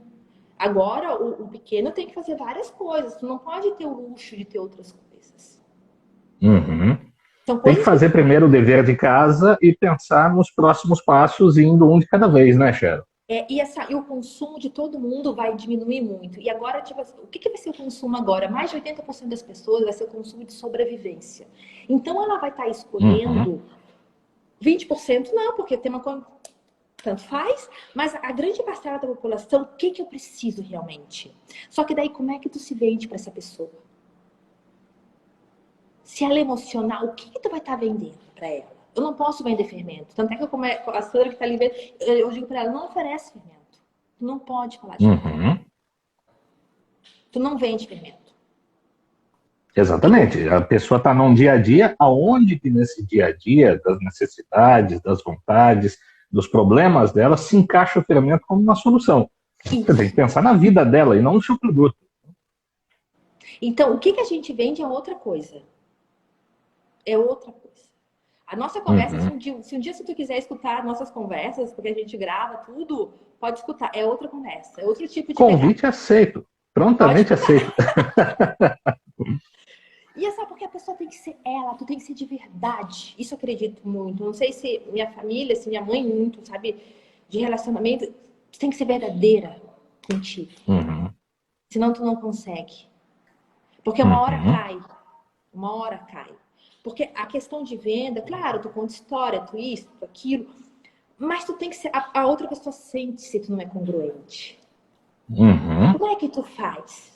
Speaker 2: Agora, o pequeno tem que fazer várias coisas. Tu não pode ter o luxo de ter outras coisas.
Speaker 1: uhum.
Speaker 2: São
Speaker 1: Tem que
Speaker 2: coisas que
Speaker 1: fazer primeiro o dever de casa e pensar nos próximos passos, indo um de cada vez, né, Cheryl?
Speaker 2: e o consumo de todo mundo vai diminuir muito. E agora, tipo, o que vai ser o consumo agora? Mais de 80% das pessoas vai ser o consumo de sobrevivência. Então, ela vai estar
Speaker 1: Uhum,
Speaker 2: escolhendo 20% não, porque tem uma tanto faz, mas a grande parcela da população, o que eu preciso realmente? Só que daí, como é que tu se vende para essa pessoa? Se ela é emocional, o que tu vai estar vendendo para ela? Eu não posso vender fermento. Tanto é que a Sandra que está ali vendo, eu digo para ela, não oferece fermento. Tu não pode falar de fermento.
Speaker 1: uhum.
Speaker 2: Tu não vende fermento. E o
Speaker 1: Exatamente. A pessoa está num dia a dia, aonde que nesse dia a dia, das necessidades, das vontades, dos problemas dela, se encaixa o fermento como uma solução. Você tem que
Speaker 2: isso.
Speaker 1: pensar na vida dela e não no seu produto.
Speaker 2: Então, o que a gente vende é outra coisa. É outra coisa. A nossa conversa,
Speaker 1: Uhum.
Speaker 2: se tu quiser escutar nossas conversas, porque a gente grava tudo, pode escutar. É outra conversa, é outro tipo de pegada.
Speaker 1: Convite aceito.
Speaker 2: Pode
Speaker 1: Prontamente
Speaker 2: escutar.
Speaker 1: aceito.
Speaker 2: E é só porque a pessoa tem que ser ela, tu tem que ser de verdade. Isso eu acredito muito. Não sei se minha família, se minha mãe muito, sabe, de relacionamento, tu tem que ser verdadeira contigo.
Speaker 1: Uhum.
Speaker 2: Senão tu não consegue. Porque uma hora
Speaker 1: Uhum.
Speaker 2: cai. Uma hora cai. Porque a questão de venda, claro, tu conta história, tu isso, tu aquilo, mas tu tem que ser. A outra pessoa sente se tu não é congruente.
Speaker 1: Uhum.
Speaker 2: Como é que tu faz?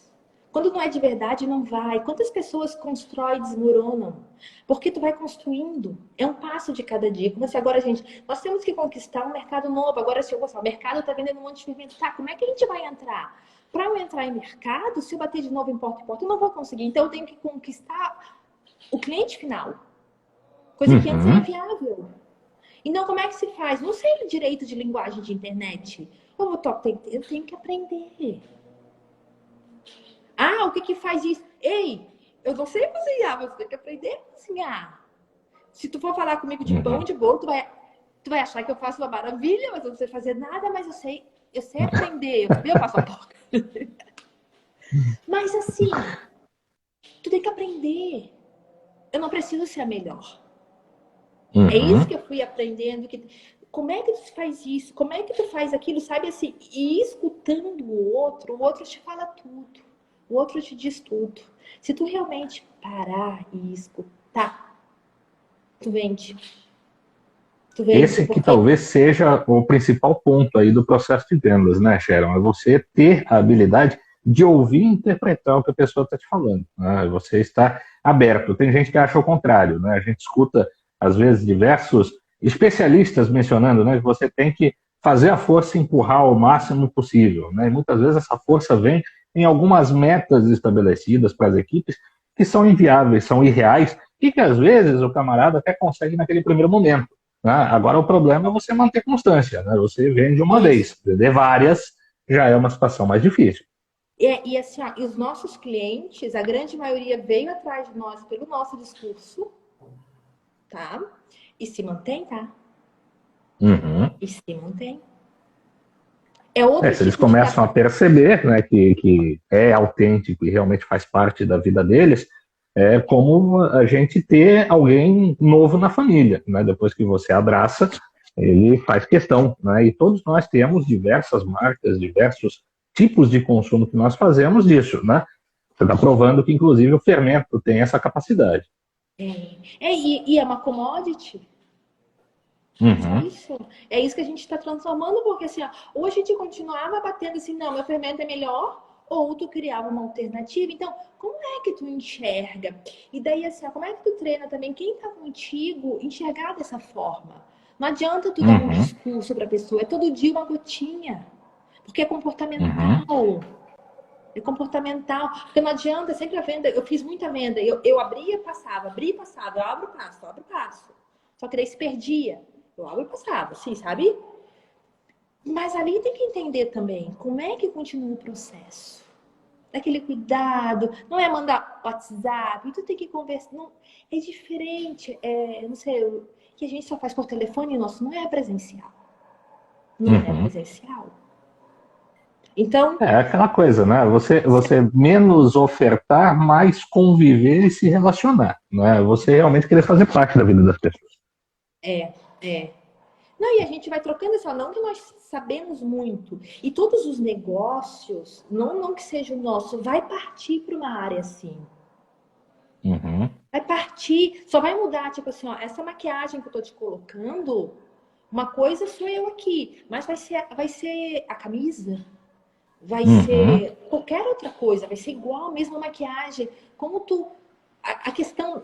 Speaker 2: Quando não é de verdade, não vai. Quantas pessoas constroem e desmoronam? Porque tu vai construindo. É um passo de cada dia. Como se agora, gente, nós temos que conquistar um mercado novo. Agora, se eu gostar, o mercado está vendendo um monte de fermento. Tá, como é que a gente vai entrar? Para eu entrar em mercado, se eu bater de novo em porta em porta, eu não vou conseguir. Então, eu tenho que conquistar o cliente final. Coisa que antes era
Speaker 1: Uhum.
Speaker 2: inviável. Então, como é que se faz? Não sei direito de linguagem de internet. Eu tenho que aprender. Ah, o que faz isso? Ei, eu não sei cozinhar, mas você tem que aprender a cozinhar. Se tu for falar comigo de pão,
Speaker 1: Uhum.
Speaker 2: de bolo, Tu vai achar que eu faço uma maravilha, mas eu não sei fazer nada, mas eu sei aprender. Eu faço a porca. Mas assim, tu tem que aprender. Eu não preciso ser a melhor.
Speaker 1: Uhum.
Speaker 2: É isso que eu fui aprendendo. Como é que tu faz isso? Como é que tu faz aquilo? Sabe assim? E escutando o outro te fala tudo. O outro te diz tudo. Se tu realmente parar e escutar, tu vende. Tu vende,
Speaker 1: Esse que
Speaker 2: porque
Speaker 1: talvez seja o principal ponto aí do processo de vendas, né, Sharon? É você ter a habilidade de ouvir e interpretar o que a pessoa está te falando, né? Você está aberto. Tem gente que acha o contrário, né? A gente escuta, às vezes, diversos especialistas mencionando, né, que você tem que fazer a força empurrar o máximo possível, né? E muitas vezes essa força vem em algumas metas estabelecidas para as equipes que são inviáveis, são irreais e que, às vezes, o camarada até consegue naquele primeiro momento. Né? Agora o problema é você manter constância, né? Você vende uma vez, vender várias já é uma situação mais difícil.
Speaker 2: E assim, ó, e os nossos clientes, a grande maioria veio atrás de nós pelo nosso discurso, tá? E se mantém, tá?
Speaker 1: Uhum.
Speaker 2: E se mantém. É outro
Speaker 1: Se eles
Speaker 2: tipo de
Speaker 1: começam a perceber, né, que é autêntico e realmente faz parte da vida deles, é como a gente ter alguém novo na família, né? Depois que você abraça, ele faz questão, né? E todos nós temos diversas marcas, diversos tipos de consumo que nós fazemos disso, né? Você está provando que, inclusive, o fermento tem essa capacidade.
Speaker 2: E é uma commodity. Só
Speaker 1: Uhum.
Speaker 2: isso. É isso que a gente está transformando, porque assim, ó, ou a gente continuava batendo assim, não, meu fermento é melhor, ou tu criava uma alternativa. Então, como é que tu enxerga? E daí, assim, ó, como é que tu treina também quem tá contigo enxergar dessa forma? Não adianta tu dar um
Speaker 1: Uhum.
Speaker 2: discurso para a pessoa, é todo dia uma gotinha. Porque é
Speaker 1: Uhum.
Speaker 2: comportamental. É comportamental. Porque não adianta, sempre a venda, eu fiz muita venda, eu abria, passava, eu abro, passo. Só que daí se perdia. Eu abro e passava, assim, sabe? Mas ali tem que entender também como é que continua o processo. Aquele cuidado, não é mandar WhatsApp, tu tem que conversar. Não, é diferente, não sei, que a gente só faz por telefone, nosso não é presencial. Não é
Speaker 1: Uhum.
Speaker 2: presencial. Então,
Speaker 1: É aquela coisa, né? Você menos ofertar, mais conviver e se relacionar, né? Você realmente querer fazer parte da vida das pessoas.
Speaker 2: é. Não, e a gente vai trocando assim, ó, não que nós sabemos muito. E todos os negócios, não que seja o nosso, vai partir para uma área assim.
Speaker 1: Uhum.
Speaker 2: Vai partir, só vai mudar, tipo assim, ó, essa maquiagem que eu tô te colocando, uma coisa sou eu aqui, mas vai ser a camisa, vai
Speaker 1: Uhum.
Speaker 2: ser qualquer outra coisa, vai ser igual a mesma maquiagem. Como tu. A questão,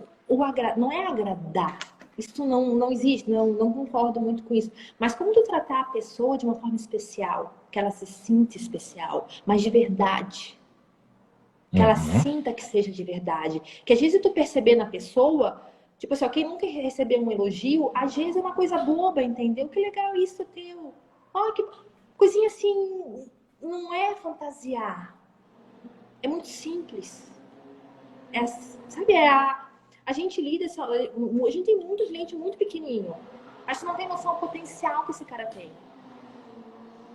Speaker 2: não é agradar. Isso não existe, não concordo muito com isso. Mas como tu tratar a pessoa de uma forma especial, que ela se sinta especial, mas de verdade. Que ela
Speaker 1: Uhum.
Speaker 2: sinta que seja de verdade. Que às vezes tu perceber na pessoa, tipo assim, ó, quem nunca recebeu um elogio, às vezes é uma coisa boba, entendeu? Que legal isso teu. Ó, que coisinha assim, não é fantasiar. É muito simples. Sabe, a gente lida, a gente tem muito cliente muito pequenininho. Mas você não tem noção do potencial que esse cara tem.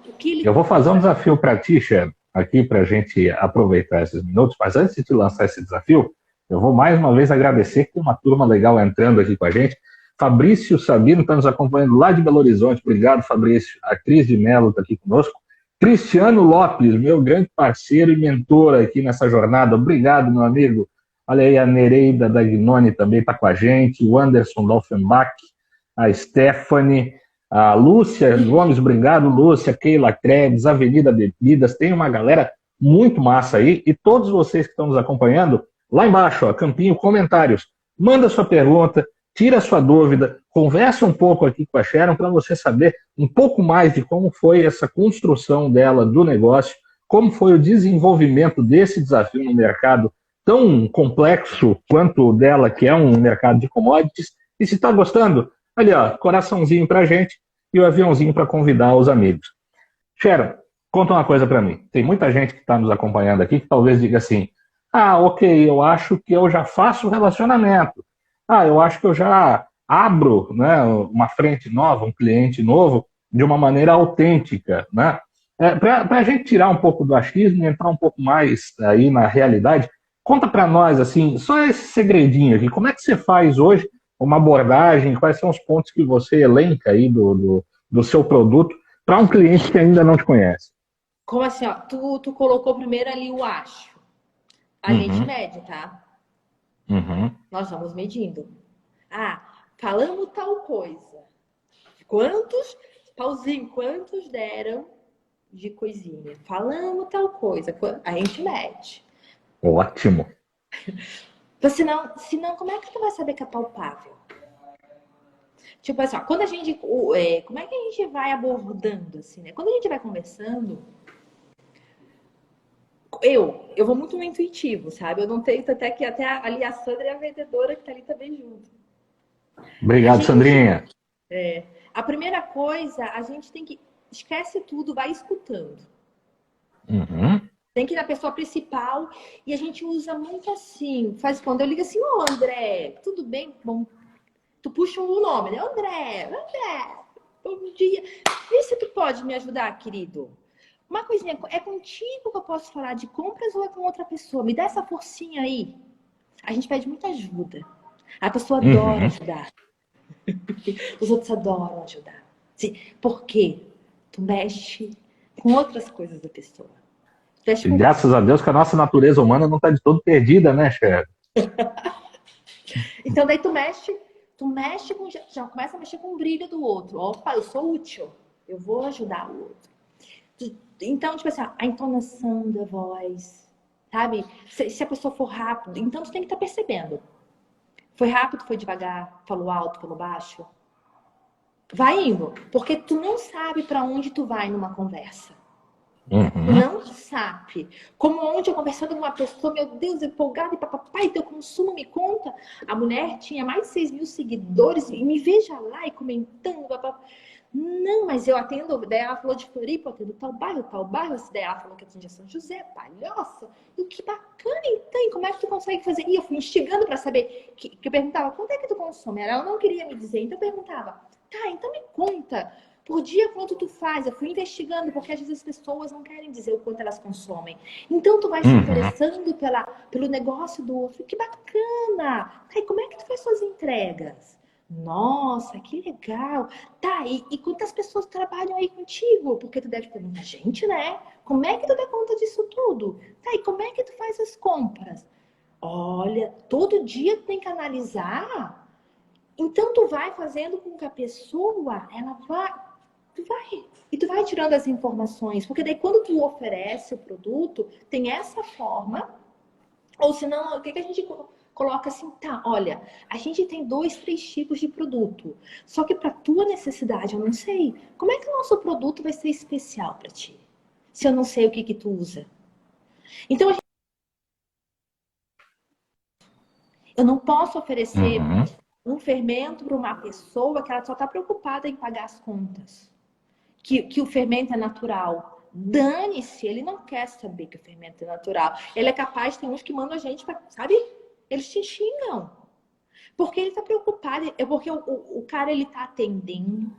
Speaker 2: O que ele
Speaker 1: Eu vou fazer um
Speaker 2: pode.
Speaker 1: desafio para ti, Cher, aqui para a gente aproveitar esses minutos, mas antes de te lançar esse desafio, eu vou mais uma vez agradecer que tem uma turma legal entrando aqui com a gente. Fabrício Sabino está nos acompanhando lá de Belo Horizonte. Obrigado, Fabrício. A Cris de Mello está aqui conosco. Cristiano Lopes, meu grande parceiro e mentor aqui nessa jornada. Obrigado, meu amigo. Olha aí, a Nereida Dagnoni também está com a gente. O Anderson Laufenbach, a Stephanie. A Lúcia Gomes, obrigado, Lúcia, Keila Krebs, Avenida Bebidas, tem uma galera muito massa aí, e todos vocês que estão nos acompanhando, lá embaixo, ó, campinho, comentários, manda sua pergunta, tira sua dúvida, conversa um pouco aqui com a Sharon para você saber um pouco mais de como foi essa construção dela do negócio, como foi o desenvolvimento desse desafio no mercado tão complexo quanto o dela, que é um mercado de commodities, e se está gostando, ali, ó, coraçãozinho pra gente e o aviãozinho para convidar os amigos. Sharon, conta uma coisa para mim. Tem muita gente que está nos acompanhando aqui que talvez diga assim: ah, ok, eu acho que eu já faço relacionamento. Ah, eu acho que eu já abro, né, uma frente nova, um cliente novo, de uma maneira autêntica, né? Para a gente tirar um pouco do achismo e entrar um pouco mais aí na realidade, conta para nós, assim, só esse segredinho aqui, como é que você faz hoje uma abordagem, quais são os pontos que você elenca aí do seu produto para um cliente que ainda não te conhece?
Speaker 2: Como assim, ó? Tu colocou primeiro ali o acho. A gente
Speaker 1: Uhum,
Speaker 2: mede, tá?
Speaker 1: uhum.
Speaker 2: Nós vamos medindo. Ah, falamos tal coisa. Quantos, pauzinho, quantos deram de coisinha? Falamos tal coisa. A gente mede.
Speaker 1: Ótimo.
Speaker 2: Senão, como é que tu vai saber que é palpável? Tipo assim, ó, quando a gente. Como é que a gente vai abordando, assim, né? Quando a gente vai conversando, eu vou muito no intuitivo, sabe? Eu não tento até que até ali a Sandra é a vendedora que tá ali também junto. A
Speaker 1: Obrigado,
Speaker 2: gente.
Speaker 1: Sandrinha.
Speaker 2: A primeira coisa, a gente tem que. Esquece tudo, vai escutando.
Speaker 1: Uhum.
Speaker 2: Tem que ir na pessoa principal e a gente usa muito assim. Faz quando eu ligo assim, ô André, tudo bem? Bom, tu puxa o nome, né? André, bom dia. Vê se tu pode me ajudar, querido. Uma coisinha, é contigo que eu posso falar de compras ou é com outra pessoa? Me dá essa forcinha aí. A gente pede muita ajuda. A pessoa adora
Speaker 1: Uhum.
Speaker 2: ajudar. Os outros adoram ajudar. Sim, por quê? Tu mexe com outras coisas da pessoa. Tu mexe
Speaker 1: E
Speaker 2: com...
Speaker 1: graças a Deus que a nossa natureza humana não está de todo perdida, né, chefe?
Speaker 2: Então daí tu mexe com... Já começa a mexer com o brilho do outro. Opa, eu sou útil. Eu vou ajudar o outro. Então, tipo assim, a entonação da voz, sabe? Se a pessoa for rápido, então tu tem que estar percebendo. Foi rápido, foi devagar, falou alto, falou baixo. Vai indo, porque tu não sabe para onde tu vai numa conversa. Tu
Speaker 1: Uhum.
Speaker 2: não sabe. Como ontem eu conversando com uma pessoa, meu Deus, empolgada, e papai, teu consumo me conta. A mulher tinha mais de 6 mil seguidores e me veja lá e comentando. Papá. Não, mas eu atendo. Daí ela falou de Floripa, eu atendo tal bairro, tal bairro. Daí ela falou que atendia São José, Palhoça. E que bacana, então, e como é que tu consegue fazer? E eu fui instigando para saber. Que eu perguntava, quanto é que tu consome? Ela não queria me dizer, então eu perguntava, tá, então me conta. Por dia, quanto tu faz? Eu fui investigando, porque às vezes as pessoas não querem dizer o quanto elas consomem. Então, tu vai se
Speaker 1: Uhum.
Speaker 2: interessando pelo negócio do outro. Que bacana! Tá, e como é que tu faz suas entregas? Nossa, que legal! Tá, e quantas pessoas trabalham aí contigo? Porque tu deve ter muita gente, né? Como é que tu dá conta disso tudo? Tá, e como é que tu faz as compras? Olha, todo dia tu tem que analisar. Então, tu vai fazendo com que a pessoa, ela vá tu vai. E tu vai tirando as informações, porque daí quando tu oferece o produto, tem essa forma, ou senão, o que a gente coloca assim, tá, olha, a gente tem 2, 3 tipos de produto, só que para tua necessidade, eu não sei, como é que o nosso produto vai ser especial para ti? Se eu não sei o que tu usa. Então, eu não posso oferecer
Speaker 1: Uhum.
Speaker 2: um fermento para uma pessoa que ela só está preocupada em pagar as contas. Que o fermento é natural. Dane-se, ele não quer saber que o fermento é natural. Ele é capaz, tem uns que mandam a gente, sabe? Eles te xingam. Porque ele tá preocupado, é porque o cara ele tá atendendo,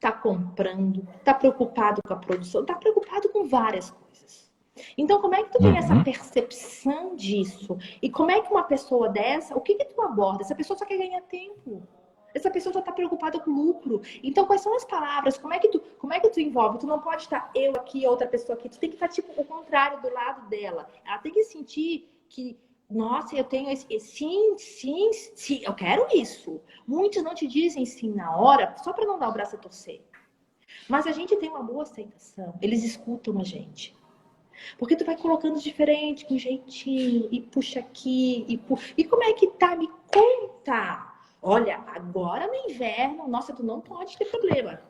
Speaker 2: tá comprando, tá preocupado com a produção, tá preocupado com várias coisas. Então, como é que tu tem essa
Speaker 1: Uhum.
Speaker 2: percepção disso? E como é que uma pessoa dessa, o que tu aborda? Essa pessoa só quer ganhar tempo. Essa pessoa só está preocupada com lucro. Então, quais são as palavras? Como é que tu envolve? Tu não pode estar eu aqui, outra pessoa aqui. Tu tem que estar, tipo, o contrário, do lado dela. Ela tem que sentir que, nossa, eu tenho esse. Sim, sim, sim, eu quero isso. Muitos não te dizem sim na hora, só para não dar o braço a torcer. Mas a gente tem uma boa aceitação. Eles escutam a gente. Porque tu vai colocando diferente, com jeitinho, e puxa aqui, e como é que tá? Me conta! Olha, agora no inverno, nossa, tu não pode ter problema.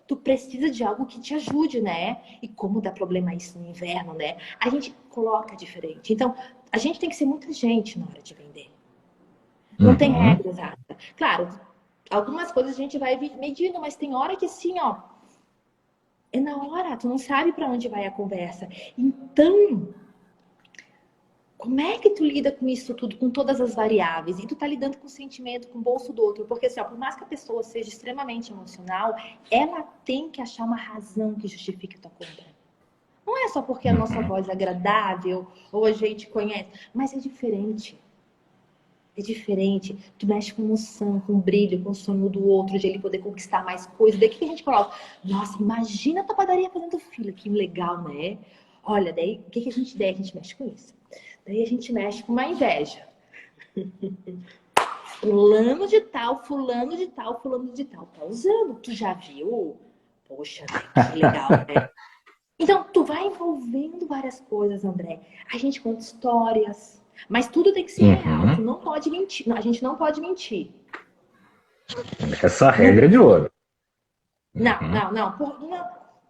Speaker 2: Tu precisa de algo que te ajude, né? E como dá problema isso no inverno, né? A gente coloca diferente. Então, a gente tem que ser muita gente na hora de vender. Não tem
Speaker 1: Uhum.
Speaker 2: regra exata. Claro, algumas coisas a gente vai medindo, mas tem hora que assim, ó, é na hora, tu não sabe para onde vai a conversa. Então, Como é que tu lida com isso tudo, com todas as variáveis? E tu tá lidando com o sentimento, com o bolso do outro. Porque, assim, ó, por mais que a pessoa seja extremamente emocional, ela tem que achar uma razão que justifique a tua compra. Não é só porque a nossa voz é agradável ou a gente conhece, mas é diferente. É diferente. Tu mexe com emoção, com brilho, com o sonho do outro, de ele poder conquistar mais coisas. Daí que a gente coloca? Nossa, imagina a tua padaria fazendo fila. Que legal, né? Olha, daí o que a gente der? A gente mexe com isso. Daí a gente mexe com uma inveja. Fulano de tal, fulano de tal, fulano de tal. Tá usando. Tu já viu? Poxa, que legal, né? Então, tu vai envolvendo várias coisas, André. A gente conta histórias, mas tudo tem que ser real. Tu não pode mentir. A gente não pode mentir.
Speaker 1: Essa regra é de ouro.
Speaker 2: Não.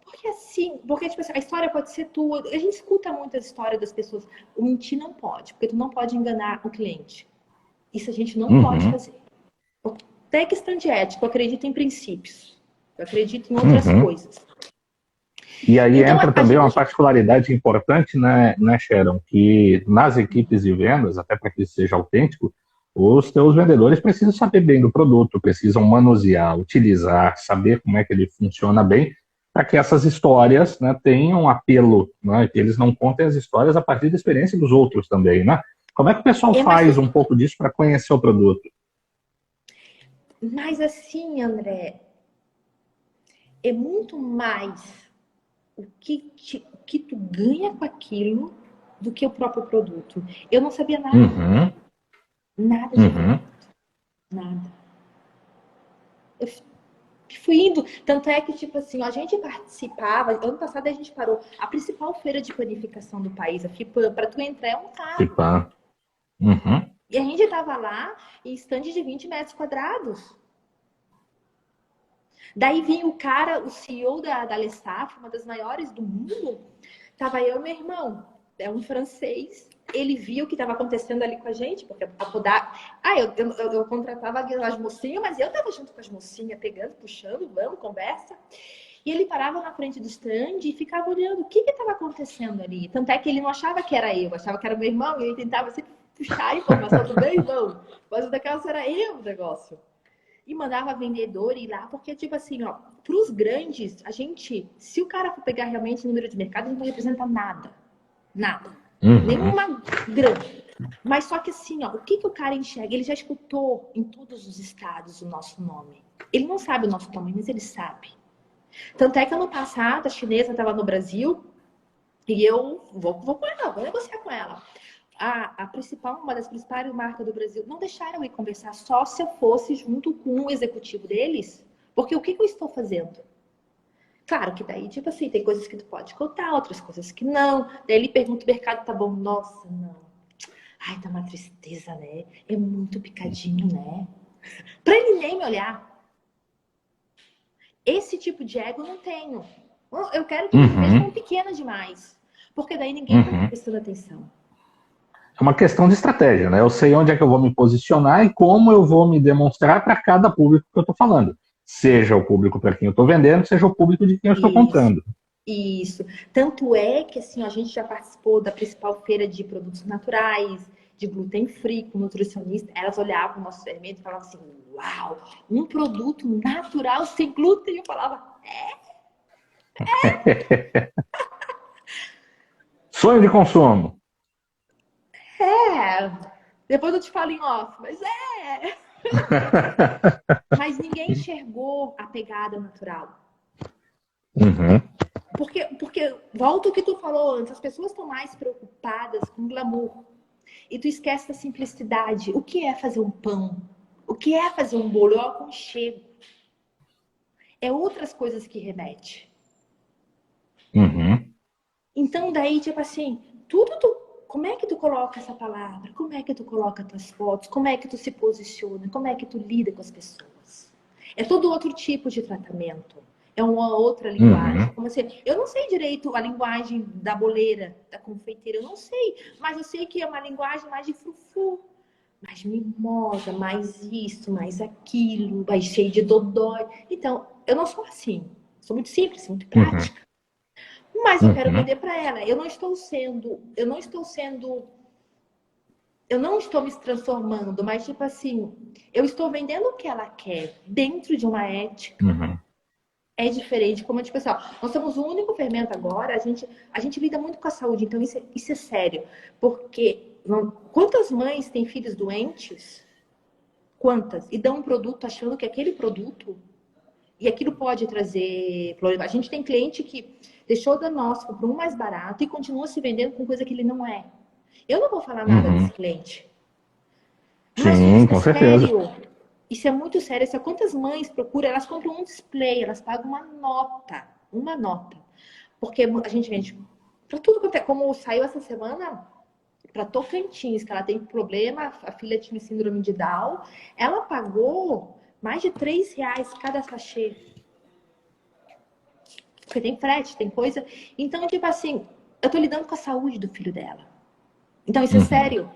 Speaker 2: Porque assim, porque tipo assim, a história pode ser tua. A gente escuta muitas histórias das pessoas. O mentir não pode, porque tu não pode enganar o cliente. Isso a gente não pode fazer. Até questão de ética, eu acredito em princípios. Eu acredito em outras coisas.
Speaker 1: E aí
Speaker 2: Então,
Speaker 1: entra também uma particularidade importante, né, Sharon, que nas equipes de vendas, até para que isso seja autêntico, os teus vendedores precisam saber bem do produto, precisam manusear, utilizar, saber como é que ele funciona bem, para que essas histórias, né, tenham apelo, né, que eles não contem as histórias a partir da experiência dos outros também, né? Como é que o pessoal faz um pouco disso para conhecer o produto?
Speaker 2: Mas assim, André, é muito mais o que tu ganha com aquilo do que o próprio produto. Eu não sabia nada. Nada de produto. Nada. Eu fui indo. Tanto é que, tipo assim, a gente participava. Ano passado a gente parou. A principal feira de panificação do país, a FIPAM, para tu entrar é um carro.
Speaker 1: FIPAM.
Speaker 2: E a gente tava lá em stand de 20 metros quadrados. Daí vinha o cara, o CEO da Lestaf, uma das maiores do mundo. Tava eu e meu irmão, é um francês. Ele viu o que estava acontecendo ali com a gente, porque a Podar. Eu contratava as mocinhas, mas eu tava junto com as mocinhas, pegando, puxando, vamos, conversa. E ele parava na frente do stand e ficava olhando o que estava acontecendo ali. Tanto é que ele não achava que era eu, achava que era meu irmão, e ele tentava sempre puxar a informação do meu irmão. Mas o daquela era eu o negócio. E mandava vendedor ir lá, porque, tipo assim, ó, pros grandes, a gente, se o cara for pegar realmente o número de mercado, a gente não representa nada. Nada. Nenhuma grande. Mas só que assim, ó, o que o cara enxerga? Ele já escutou em todos os estados o nosso nome. Ele não sabe o nosso tamanho, mas ele sabe. Tanto é que ano passado a chinesa estava no Brasil e eu vou com ela, vou negociar com ela. Uma das principais marcas do Brasil, não deixaram eu ir conversar só se eu fosse junto com o executivo deles. Porque o que eu estou fazendo? Claro que daí, tipo assim, tem coisas que tu pode contar, outras coisas que não. Daí ele pergunta o mercado, tá bom? Nossa, não. Ai, tá uma tristeza, né? É muito picadinho, né? Pra ele nem me olhar. Esse tipo de ego eu não tenho. Eu quero que me vejam como pequena demais. Porque daí ninguém vai prestando atenção.
Speaker 1: É uma questão de estratégia, né? Eu sei onde é que eu vou me posicionar e como eu vou me demonstrar para cada público que eu estou falando. Seja o público para quem eu estou vendendo, seja o público de quem eu estou comprando.
Speaker 2: Isso. Tanto é que assim, a gente já participou da principal feira de produtos naturais, de gluten free, com nutricionista. Elas olhavam o nosso fermento e falavam assim, uau, um produto natural sem glúten. Eu falava,
Speaker 1: Sonho de consumo.
Speaker 2: Depois eu te falo em off, mas Mas ninguém enxergou a pegada natural. Porque volta o que tu falou antes, as pessoas estão mais preocupadas com glamour. E tu esquece da simplicidade. O que é fazer um pão? O que é fazer um bolo? É o aconchego. É outras coisas que remete. Então, daí, tipo assim, como é que tu coloca essa palavra? Como é que tu coloca tuas fotos? Como é que tu se posiciona? Como é que tu lida com as pessoas? É todo outro tipo de tratamento. É uma outra linguagem. Como assim, eu não sei direito a linguagem da boleira, da confeiteira, eu não sei. Mas eu sei que é uma linguagem mais de frufru, mais mimosa, mais isso, mais aquilo, mais cheio de dodói. Então, eu não sou assim. Sou muito simples, muito prática. Mas eu quero vender para ela. Eu não estou sendo eu não estou me transformando, mas tipo assim, eu estou vendendo o que ela quer dentro de uma ética.
Speaker 1: Uhum.
Speaker 2: É diferente, como tipo assim, ó, nós somos o único fermento agora, a gente lida muito com a saúde, então isso é sério. Porque quantas mães têm filhos doentes? Quantas? E dão um produto achando que aquele produto, e aquilo pode trazer problema. A gente tem cliente que deixou da nossa, comprou um mais barato e continua se vendendo com coisa que ele não é. Eu não vou falar nada
Speaker 1: Uhum.
Speaker 2: desse cliente. Mas
Speaker 1: Sim,
Speaker 2: isso é
Speaker 1: com certeza.
Speaker 2: sério. Isso é muito sério. Isso é quantas mães procuram, elas compram um display, elas pagam uma nota. Uma nota. Porque a gente vende para tudo quanto é. Como saiu essa semana, para Tocantins, que ela tem problema, a filha tinha síndrome de Down, ela pagou mais de R$ 3 cada sachê. Porque tem frete, tem coisa. Então, tipo assim, eu tô lidando com a saúde do filho dela. Então, isso é
Speaker 1: Uhum.
Speaker 2: sério.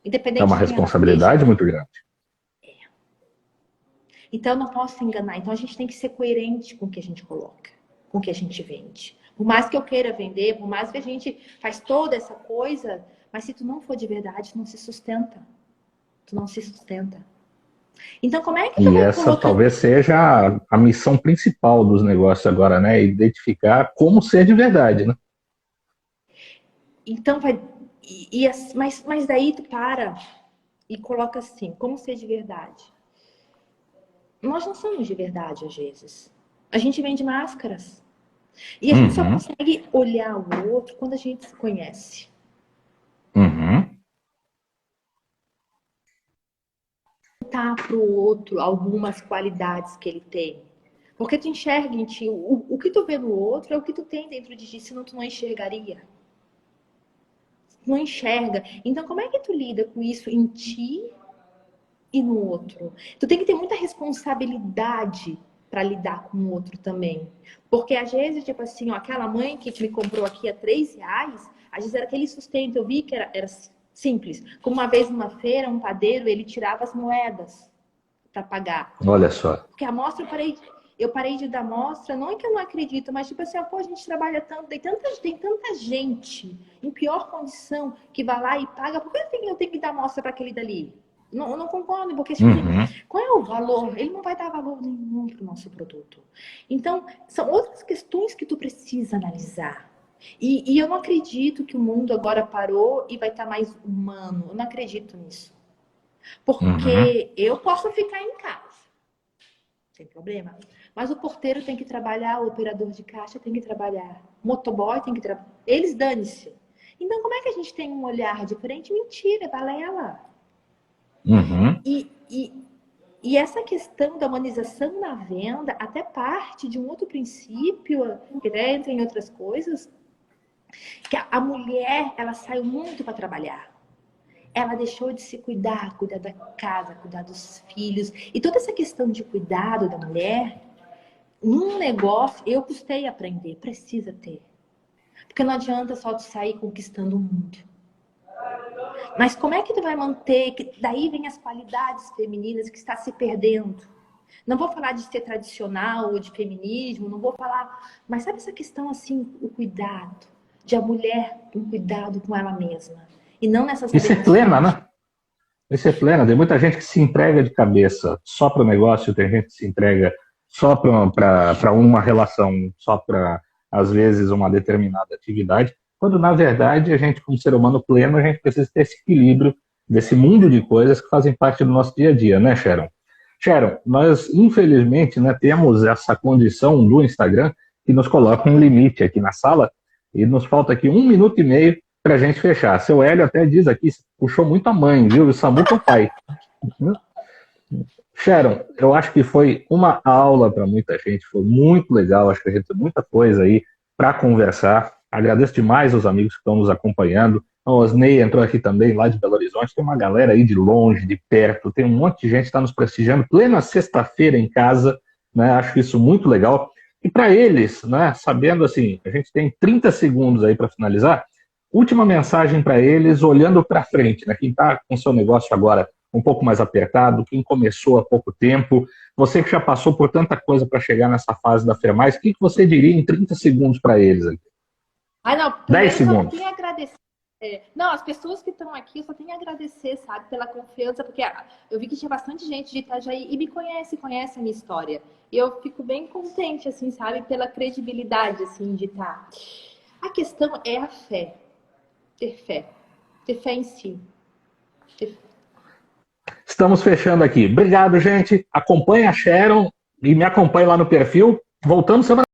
Speaker 1: É
Speaker 2: Independente
Speaker 1: uma
Speaker 2: de quem ela seja.
Speaker 1: responsabilidade muito grande.
Speaker 2: Então, eu não posso enganar. Então, a gente tem que ser coerente com o que a gente coloca, com o que a gente vende. Por mais que eu queira vender, por mais que a gente faz toda essa coisa, mas se tu não for de verdade, tu não se sustenta. Tu não se sustenta. Então, como é que tu
Speaker 1: E
Speaker 2: vai
Speaker 1: essa
Speaker 2: colocando...
Speaker 1: talvez seja a missão principal dos negócios agora, né? Identificar como ser de verdade, né?
Speaker 2: Então, vai... mas daí tu para e coloca assim, como ser de verdade? Nós não somos de verdade, às vezes. A gente vende máscaras. E a gente só
Speaker 1: Uhum.
Speaker 2: consegue olhar o outro quando a gente se conhece.
Speaker 1: Uhum.
Speaker 2: Tá pro outro algumas qualidades que ele tem. Porque tu enxerga em ti, o que tu vê no outro é o que tu tem dentro de ti, senão tu não enxergaria. Tu não enxerga. Então, como é que tu lida com isso em ti e no outro? Tu tem que ter muita responsabilidade para lidar com o outro também. Porque às vezes, tipo assim, ó, aquela mãe que me comprou aqui a R$ 3, às vezes era aquele sustento, eu vi que era simples. Como uma vez numa feira, um padeiro, ele tirava as moedas para pagar.
Speaker 1: Olha só.
Speaker 2: Porque a amostra eu parei de dar amostra, não é que eu não acredito, mas tipo assim, ó, pô, a gente trabalha tanto, tem tanta gente em pior condição que vai lá e paga, por que eu tenho que dar amostra para aquele dali? Não, eu não concordo, porque tipo assim,
Speaker 1: Uhum.
Speaker 2: qual é o valor? Ele não vai dar valor nenhum para o nosso produto. Então, são outras questões que tu precisa analisar. E eu não acredito que o mundo agora parou e vai estar mais humano. Eu não acredito nisso.
Speaker 1: Uhum.
Speaker 2: Porque eu posso ficar em casa, sem problema. Mas o porteiro tem que trabalhar, o operador de caixa tem que trabalhar, o motoboy tem que trabalhar. Eles dane-se. Então, como é que a gente tem um olhar diferente? Mentira, é balela.
Speaker 1: Uhum.
Speaker 2: E essa questão da humanização na venda até parte de um outro princípio, que entra em outras coisas, que a mulher, ela saiu muito para trabalhar. Ela deixou de se cuidar, cuidar da casa, cuidar dos filhos. E toda essa questão de cuidado da mulher, num negócio, eu custei aprender, precisa ter. Porque não adianta só tu sair conquistando o mundo. Mas como é que tu vai manter, que daí vem as qualidades femininas que está se perdendo. Não vou falar de ser tradicional ou de feminismo, não vou falar, mas sabe essa questão assim, o cuidado, de a mulher um cuidado com ela mesma. E não nessas
Speaker 1: E ser plena,
Speaker 2: tradições.
Speaker 1: né? E ser plena. Tem muita gente que se entrega de cabeça só para o negócio, tem gente que se entrega só para uma relação, só para, às vezes, uma determinada atividade, quando, na verdade, a gente, como ser humano pleno, a gente precisa ter esse equilíbrio desse mundo de coisas que fazem parte do nosso dia a dia, né, Sharon? Sharon, nós, infelizmente, né, temos essa condição do Instagram que nos coloca um limite aqui na sala e nos falta aqui 1 minuto e meio para a gente fechar. Seu Hélio até diz aqui, puxou muito a mãe, viu? O Samuca é o pai. Sharon, eu acho que foi uma aula para muita gente, foi muito legal, acho que a gente tem muita coisa aí para conversar. Agradeço demais aos amigos que estão nos acompanhando. O Osney entrou aqui também, lá de Belo Horizonte. Tem uma galera aí de longe, de perto, tem um monte de gente que está nos prestigiando. Plena sexta-feira em casa, né? Acho isso muito legal. E para eles, né, sabendo assim, a gente tem 30 segundos aí para finalizar, última mensagem para eles, olhando para frente, né? Quem está com seu negócio agora um pouco mais apertado, quem começou há pouco tempo, você que já passou por tanta coisa para chegar nessa fase da Fermais, o que você diria em 30 segundos para eles aqui?
Speaker 2: Ai, não,
Speaker 1: 10
Speaker 2: primeiro só
Speaker 1: segundos.
Speaker 2: tenho a agradecer. Não, as pessoas que estão aqui, eu só tenho a agradecer, sabe, pela confiança, porque eu vi que tinha bastante gente de Itajaí e me conhece a minha história. E eu fico bem contente, assim, sabe, pela credibilidade, assim, de estar. A questão é a fé, ter fé em si. Ter...
Speaker 1: Estamos fechando aqui. Obrigado, gente. Acompanhe a Sharon e me acompanhe lá no perfil. Voltamos semana